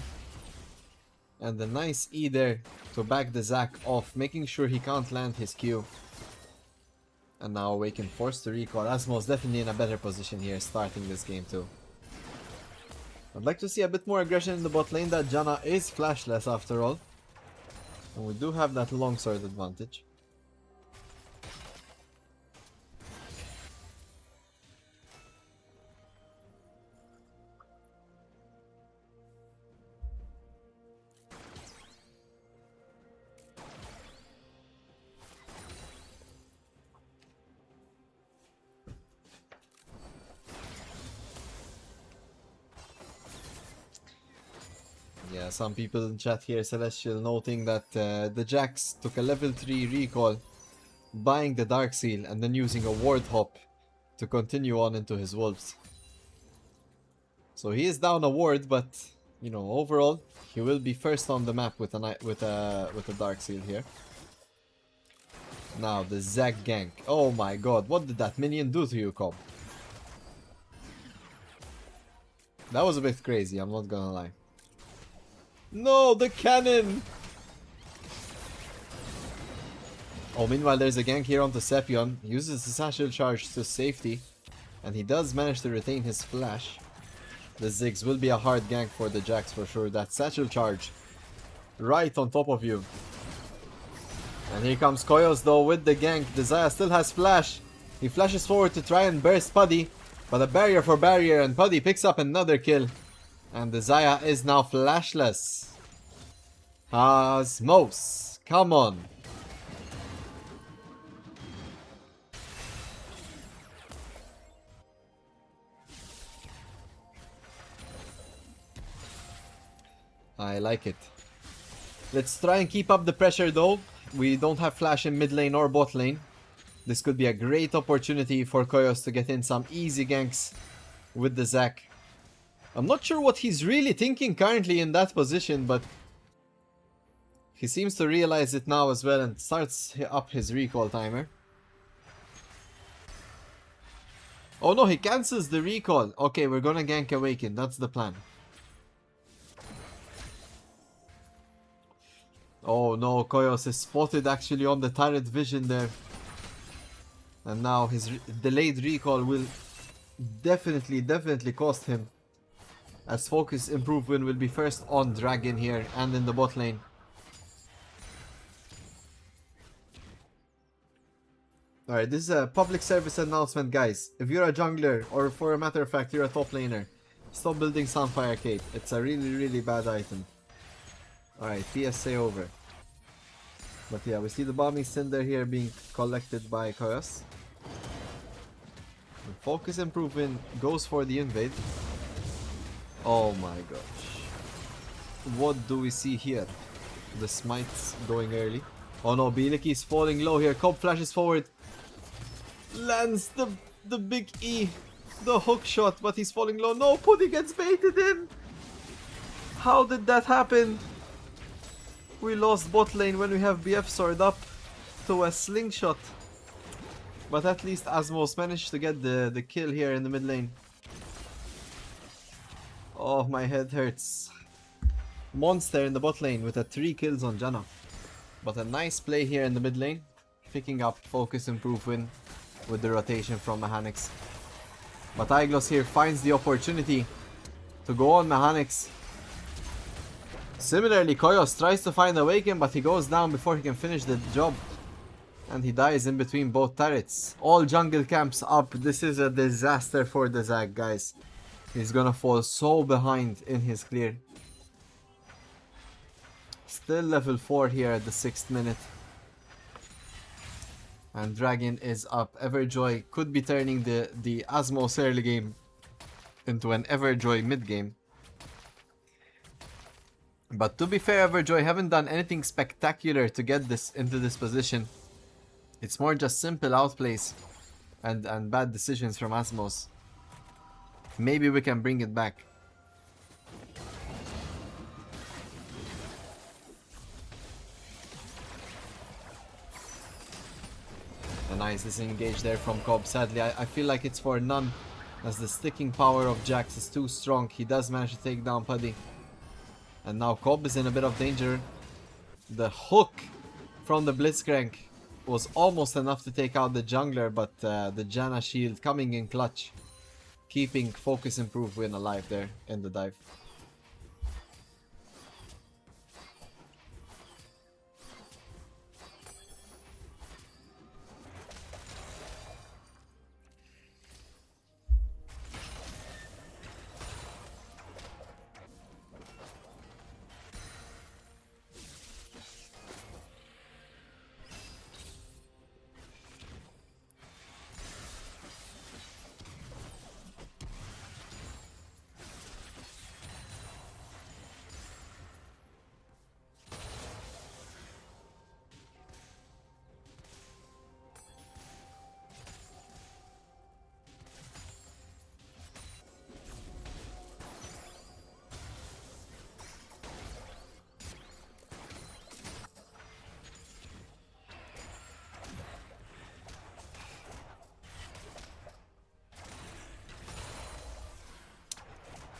And the nice E there to back the Zac off, making sure he can't land his Q. And now Awaken forced to recall. Azmows definitely in a better position here starting this game too. I'd like to see a bit more aggression in the bot lane. That Janna is flashless after all. And we do have that longsword advantage. Yeah, some people in chat here, Celestial, noting that the Jax took a level 3 recall, buying the Dark Seal, and then using a ward hop to continue on into his Wolves. So he is down a ward, but you know, overall, he will be first on the map with a Dark Seal here. Now the Zac gank. Oh my god, what did that minion do to you, Cobb? That was a bit crazy, I'm not gonna lie. No, the cannon! Oh, meanwhile there's a gank here onto Sepion. He uses the satchel charge to safety. And he does manage to retain his flash. The Ziggs will be a hard gank for the Jax for sure. That satchel charge right on top of you. And here comes Koyos though with the gank. The Xayah still has flash. He flashes forward to try and burst Puddy. But a barrier for barrier, and Puddy picks up another kill. And the Xayah is now flashless. Azmows, come on. I like it. Let's try and keep up the pressure though. We don't have flash in mid lane or bot lane. This could be a great opportunity for Koyos to get in some easy ganks with the Zac. I'm not sure what he's really thinking currently in that position, but he seems to realize it now as well and starts up his recall timer. Oh no, he cancels the recall. Okay, we're gonna gank Awaken. That's the plan. Oh no, Koyos is spotted actually on the turret vision there. And now his delayed recall will definitely cost him. As focus improvement will be first on Dragon here and in the bot lane. Alright, this is a public service announcement, guys. If you're a jungler, or for a matter of fact you're a top laner, stop building Sunfire Cape. It's a really bad item. Alright, PSA over. But yeah, we see the bombing cinder here being collected by Koyos. The focus improvement goes for the invade. Oh my gosh. What do we see here? The smites going early. Oh no, Bieliki is falling low here. Cobb flashes forward. Lands the big E. The hook shot, but he's falling low. No, Puddy gets baited in. How did that happen? We lost bot lane when we have BF sword up to a slingshot. But at least Azmows managed to get the kill here in the mid lane. Oh, my head hurts. Monster in the bot lane with a 3 kills on Janna. But a nice play here in the mid lane. Picking up focus improvement with the rotation from Mechanics. But Iglos here finds the opportunity to go on Mechanics. Similarly, Koyos tries to find Awaken, but he goes down before he can finish the job. And he dies in between both turrets. All jungle camps up. This is a disaster for the Zag, guys. He's gonna fall so behind in his clear. Still level 4 here at the 6th minute. And Dragon is up. Everjoy could be turning the Azmows early game into an Everjoy mid game. But to be fair, Everjoy haven't done anything spectacular to get this into this position. It's more just simple outplays and bad decisions from Azmows. Maybe we can bring it back. A nice disengage there from Cobb. Sadly, I feel like it's for none, as the sticking power of Jax is too strong. He does manage to take down Puddy. And now Cobb is in a bit of danger. The hook from the Blitzcrank was almost enough to take out the jungler, but the Janna shield coming in clutch, keeping Focus Improve Win alive there in the dive.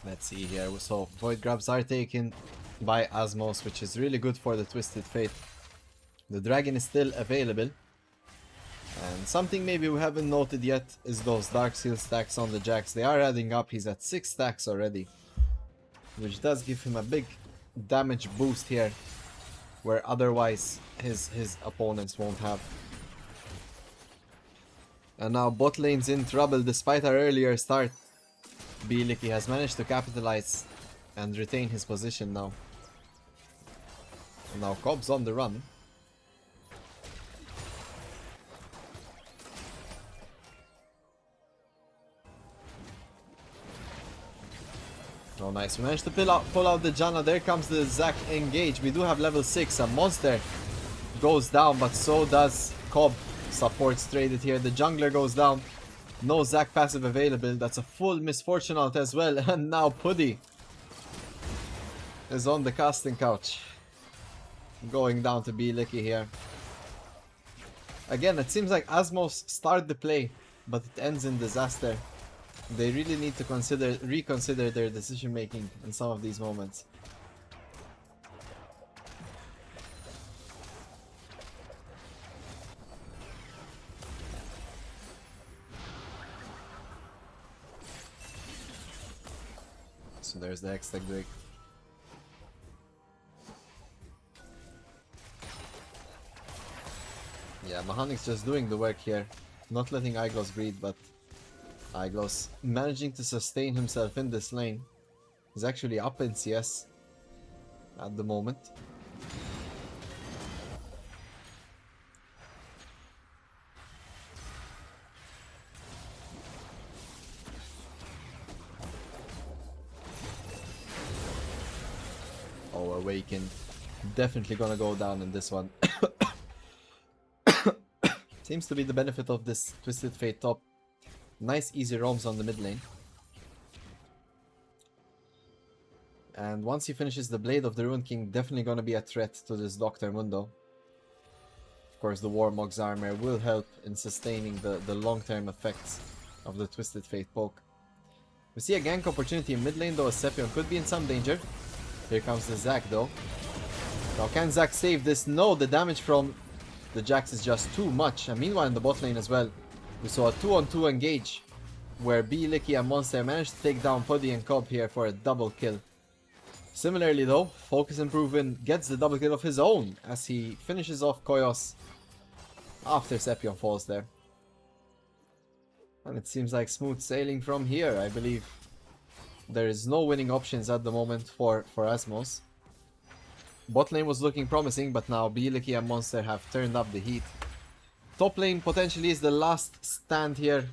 Let's see here. So Void Grabs are taken by Azmows, which is really good for the Twisted Fate. The Dragon is still available. And something maybe we haven't noted yet is those Dark Seal stacks on the Jax. They are adding up. He's at 6 stacks already, which does give him a big damage boost here, where otherwise his opponents won't have. And now bot lane's in trouble despite our earlier start. Bieliki has managed to capitalize and retain his position now. And now Cobb's on the run. Oh nice, we managed to pull out the Janna. There comes the Zac engage. We do have level 6. A monster goes down, but so does Cobb. Supports traded here. The jungler goes down. No Zac passive available. That's a full misfortune out as well. And now Puddy is on the casting couch. Going down to Bieliki here. Again, it seems like Azmows start the play, but it ends in disaster. They really need to reconsider their decision making in some of these moments. So there's the Hextech Drake. Yeah, Mahanic's just doing the work here. Not letting Iglos breathe, but Iglos managing to sustain himself in this lane. He's actually up in CS at the moment. Oh, Awakened. Definitely gonna go down in this one. Seems to be the benefit of this Twisted Fate top. Nice easy roams on the mid lane. And once he finishes the Blade of the Ruined King, definitely gonna be a threat to this Dr. Mundo. Of course, the Warmog's armor will help in sustaining the long-term effects of the Twisted Fate poke. We see a gank opportunity in mid lane though, as Sepion could be in some danger. Here comes the Zac though. Now can Zac save this? No, the damage from the Jax is just too much. And meanwhile in the bot lane as well, we saw a 2-on-2 engage where Bieliki and Monster managed to take down Puddy and Cobb here for a double kill. Similarly though, Focus Improvement gets the double kill of his own as he finishes off Koyos after Sepion falls there. And it seems like smooth sailing from here, I believe. There is no winning options at the moment for Azmows. Bot lane was looking promising, but now Bielicki and Monster have turned up the heat. Top lane potentially is the last stand here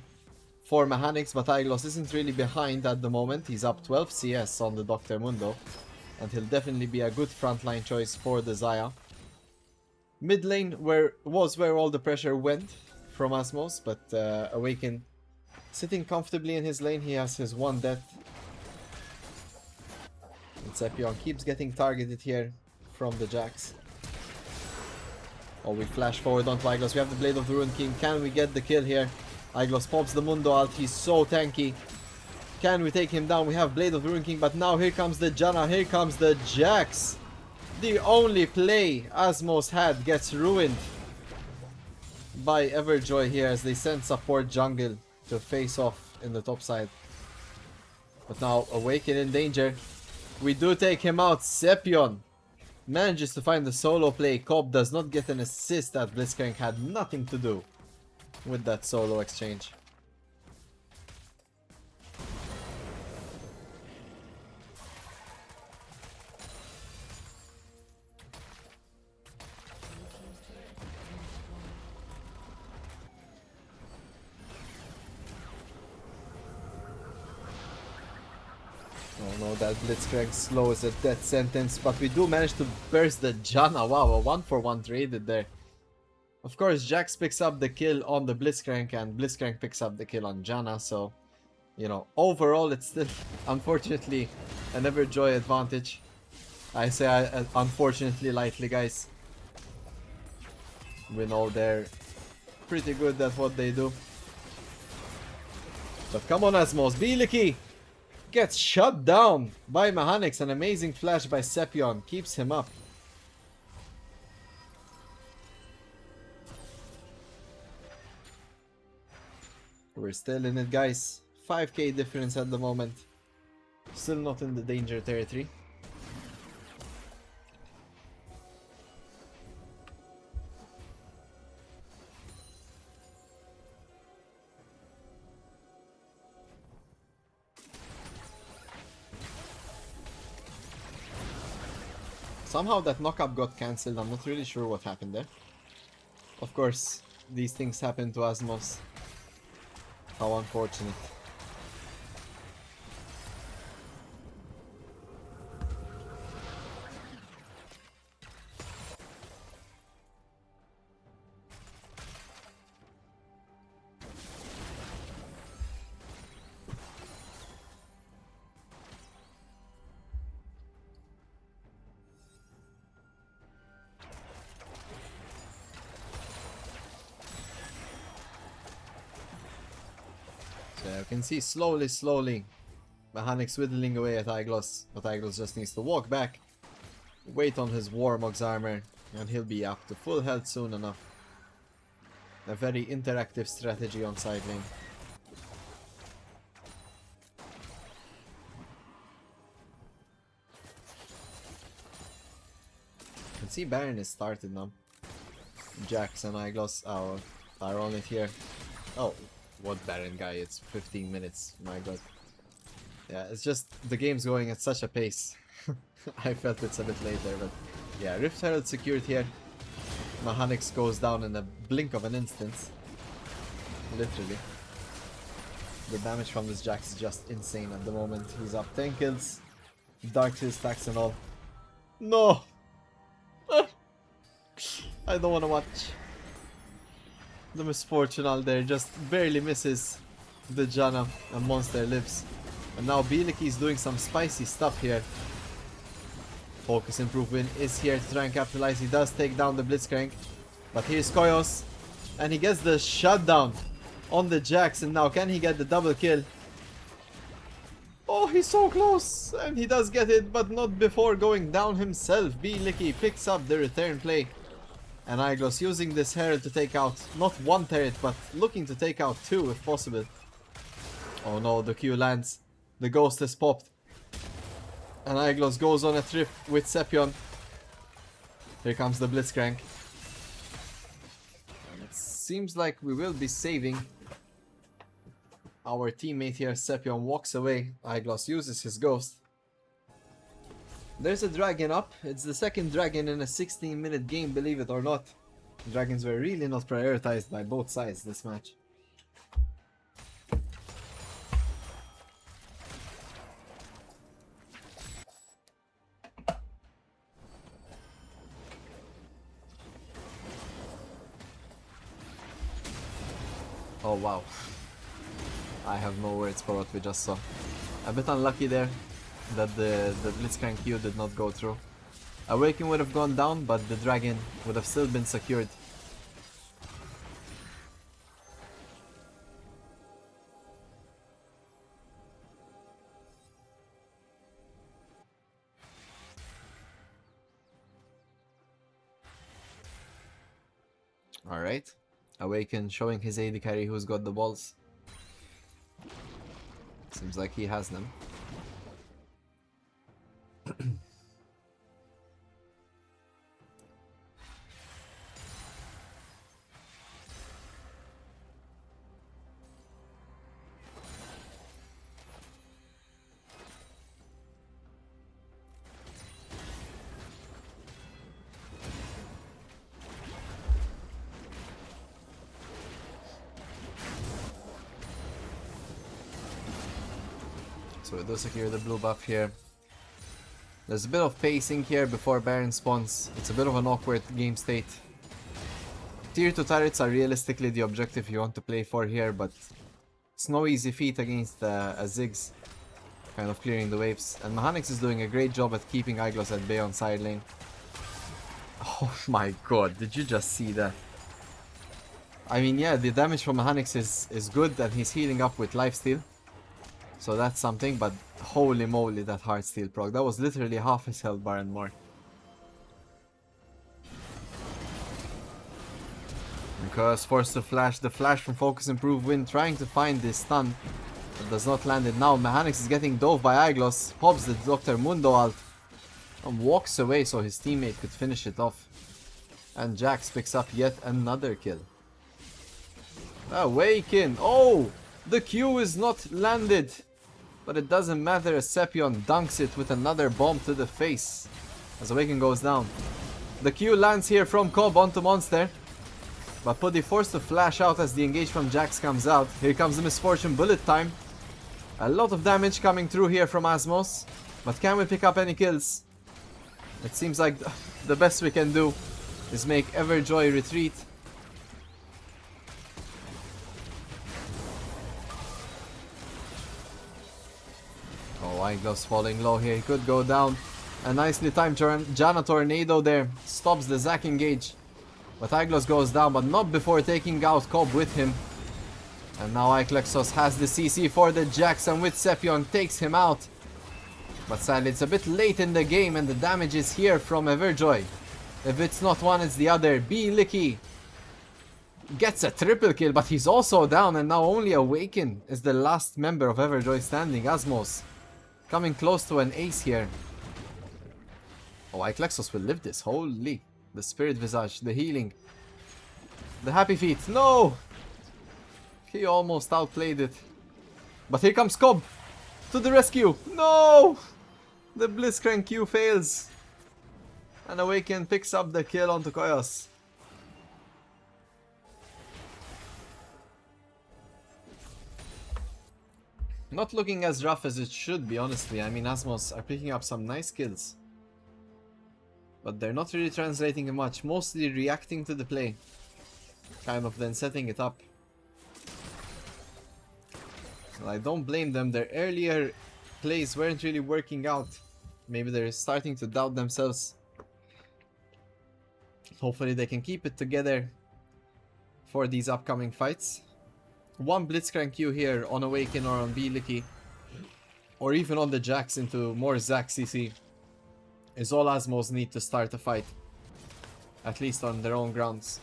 for Mechanics, but Aiglos isn't really behind at the moment. He's up 12 CS on the Dr. Mundo, and he'll definitely be a good frontline choice for the Xayah. Mid lane was where all the pressure went from Azmows, but Awaken sitting comfortably in his lane. He has his one death. And Sepion keeps getting targeted here from the Jax. Oh, we flash forward onto Aiglos. We have the Blade of the Ruined King. Can we get the kill here? Aiglos pops the Mundo ult. He's so tanky. Can we take him down? We have Blade of the Ruined King, but now here comes the Janna. Here comes the Jax. The only play Azmows had gets ruined by Everjoy here as they send support jungle to face off in the top side. But now Awaken in danger. We do take him out. Sepion manages to find the solo play. Cobb does not get an assist that Blitzcrank had nothing to do with that solo exchange. Oh no, that Blitzcrank slow is a death sentence, but we do manage to burst the Janna. Wow, a 1-for-1 traded there. Of course, Jax picks up the kill on the Blitzcrank, and Blitzcrank picks up the kill on Janna, so, you know, overall it's still, unfortunately, an Everjoy advantage. I say unfortunately lightly, guys. We know they're pretty good at what they do. But come on, Azmows, Bielicki gets shut down by Mechanics. An amazing flash by Sepion keeps him up. We're still in it, guys. 5k difference at the moment. Still not in the danger territory. Somehow that knockup got cancelled. I'm not really sure what happened there. Of course, these things happen to Azmows. How unfortunate. So you can see slowly Mechanics whittling away at Aiglos, but Aiglos just needs to walk back, wait on his Warmog's armor, and he'll be up to full health soon enough. A very interactive strategy on side lane. You can see Baron is started now. Jax and Aiglos are on it here. Oh, what Baron guy, it's 15 minutes, my god. Yeah, it's just the game's going at such a pace. I felt it's a bit later, but yeah, Rift Herald secured here. Mechanics goes down in a blink of an instant. Literally. The damage from this Jax is just insane at the moment. He's up 10 kills, Dark Hill stacks and all. No! I don't want to watch. The misfortune out there just barely misses the Janna, and Monster lives. And now Bielicki is doing some spicy stuff here. Focus improvement is here to try and capitalize. He does take down the Blitzcrank, but here's Koyos, and he gets the shutdown on the Jax. And now can he get the double kill? Oh, he's so close, and he does get it, but not before going down himself. Bielicki picks up the return play. And Aiglos using this Herald to take out not one turret, but looking to take out two if possible. Oh no, the Q lands. The ghost has popped. And Aiglos goes on a trip with Sepion. Here comes the Blitzcrank. And it's seems like we will be saving. Our teammate here, Sepion, walks away. Igloss uses his ghost. There's a dragon up. It's the second dragon in a 16-minute game, believe it or not. Dragons were really not prioritized by both sides this match. Oh wow. I have no words for what we just saw. A bit unlucky there that the Blitzcrank Q did not go through. Awaken would have gone down, but the dragon would have still been secured. Alright. Awaken showing his AD carry who's got the balls. Seems like he has them. So we do secure the blue buff here. There's a bit of pacing here before Baron spawns. It's a bit of an awkward game state. Tier 2 turrets are realistically the objective you want to play for here, but it's no easy feat against a Ziggs kind of clearing the waves. And Mechanix is doing a great job at keeping Igloss at bay on side lane. Oh my god, did you just see that? I mean, yeah, the damage from Mechanix is good and he's healing up with lifesteal. So that's something, but holy moly, that Heartsteel proc. That was literally half his health bar and more. Because forced to flash, the flash from Focus Improve Wind, trying to find this stun. But does not land it now. Mechanix is getting dove by Igloss. Pops the Dr. Mundo ult. And walks away so his teammate could finish it off. And Jax picks up yet another kill. Awaken! Oh! The Q is not landed! But it doesn't matter as Sepion dunks it with another bomb to the face. As Awaken goes down. The Q lands here from Cobb onto Monster. But Puddy forced to flash out as the engage from Jax comes out. Here comes the Misfortune bullet time. A lot of damage coming through here from Azmows. But can we pick up any kills? It seems like the best we can do is make Everjoy retreat. Igloss falling low here, he could go down. A nicely timed Janna Tornado there stops the Zac engage. But Igloss goes down, but not before taking out Cobb with him. And now Iklexos has the CC for the Jax and with Sepion takes him out. But sadly it's a bit late in the game and the damage is here from Everjoy. If it's not one, it's the other. B Licky gets a triple kill, but he's also down and now only Awaken is the last member of Everjoy standing. Azmows coming close to an ace here. Oh, Iklexos will live this. Holy. The Spirit Visage, the healing. The Happy Feet. No! He almost outplayed it. But here comes Cobb to the rescue. No! The Blitzcrank Q fails. And Awaken picks up the kill onto Koyos. Not looking as rough as it should be, honestly. I mean, Azmows are picking up some nice kills. But they're not really translating much. Mostly reacting to the play. Kind of then setting it up. Well, I don't blame them. Their earlier plays weren't really working out. Maybe they're starting to doubt themselves. Hopefully they can keep it together for these upcoming fights. One Blitzcrank Q here on Awaken or on B Licky, or even on the Jax into more Zac CC, is all Azmows need to start a fight. At least on their own grounds.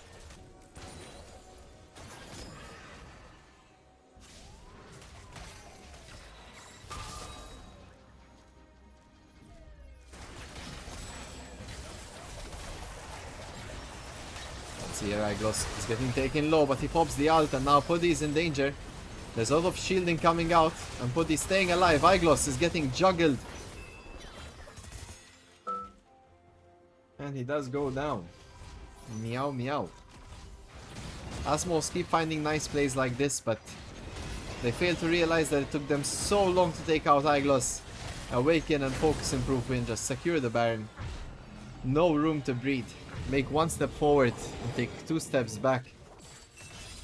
See here, Iglos is getting taken low, but he pops the ult, and now Puddy is in danger. There's a lot of shielding coming out, and Puddy staying alive. Iglos is getting juggled. And he does go down. Meow meow. Azmows keep finding nice plays like this, but they fail to realize that it took them so long to take out Iglos. Awaken and focus improve win, just secure the Baron. No room to breathe. Make one step forward and take 2 steps back.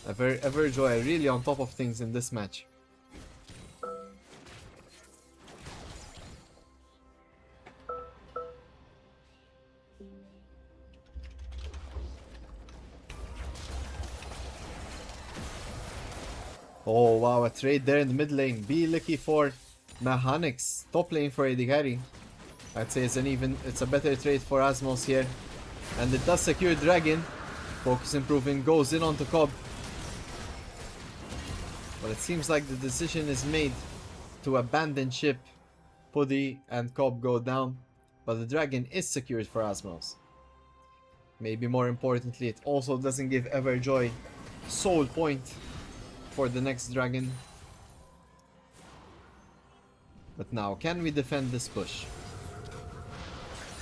Everjoy really on top of things in this match. Oh wow, a trade there in the mid lane. Be lucky for Mechanics. Top lane for AD carry. I'd say it's a better trade for Azmows here. And it does secure Dragon. Focus improving goes in onto Cobb. But it seems like the decision is made to abandon ship. Puddy and Cobb go down. But the Dragon is secured for Azmows. Maybe more importantly, it also doesn't give Everjoy soul point for the next Dragon. But now, can we defend this push?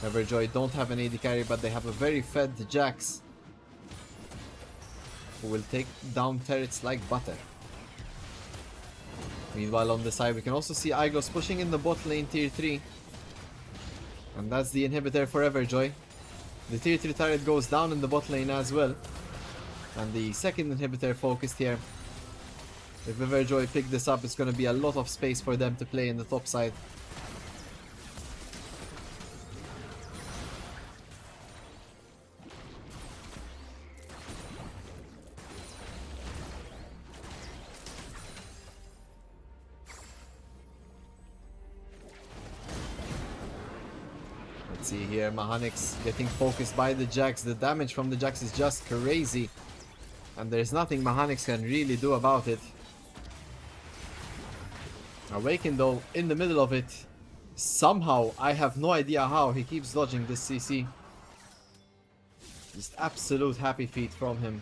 Everjoy don't have an AD carry, but they have a very fed Jax who will take down turrets like butter. Meanwhile, on the side, we can also see Iglos pushing in the bot lane tier 3. And that's the inhibitor for Everjoy. The tier 3 turret goes down in the bot lane as well. And the second inhibitor focused here. If Everjoy pick this up, it's going to be a lot of space for them to play in the top side. Let's see here, Mechanics getting focused by the Jax. The damage from the Jax is just crazy. And there's nothing Mechanics can really do about it. Awaken though, in the middle of it. Somehow, I have no idea how, he keeps dodging this CC. Just absolute happy feet from him.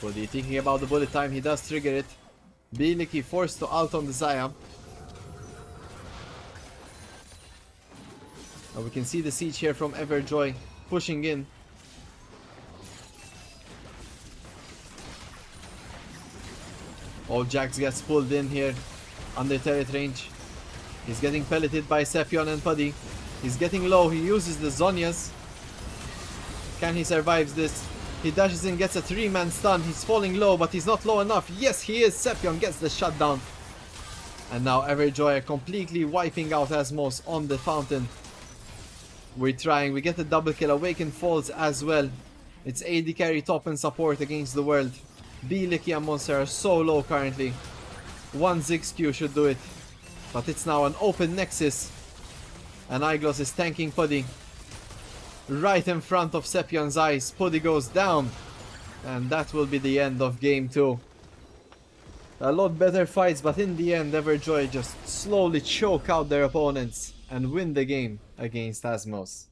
Puddy thinking about the bullet time, he does trigger it. Bieliki forced to ult on the Zaya. And we can see the siege here from Everjoy pushing in. Oh, Jax gets pulled in here under turret range. He's getting pelleted by Sepion and Puddy. He's getting low. He uses the Zhonya's. Can he survive this? He dashes in, gets a 3-man stun. He's falling low, but he's not low enough. Yes, he is. Sepion gets the shutdown. And now Everjoy completely wiping out Azmows on the fountain. We're trying. We get the double kill. Awaken falls as well. It's AD carry top and support against the world. Bieliki and Monster are so low currently. One Ziggs Q should do it. But it's now an open nexus. And Iglos is tanking Puddy. Right in front of Sepion's eyes. Puddy goes down. And that will be the end of game 2. A lot better fights, but in the end Everjoy just slowly choke out their opponents and win the game against Azmows.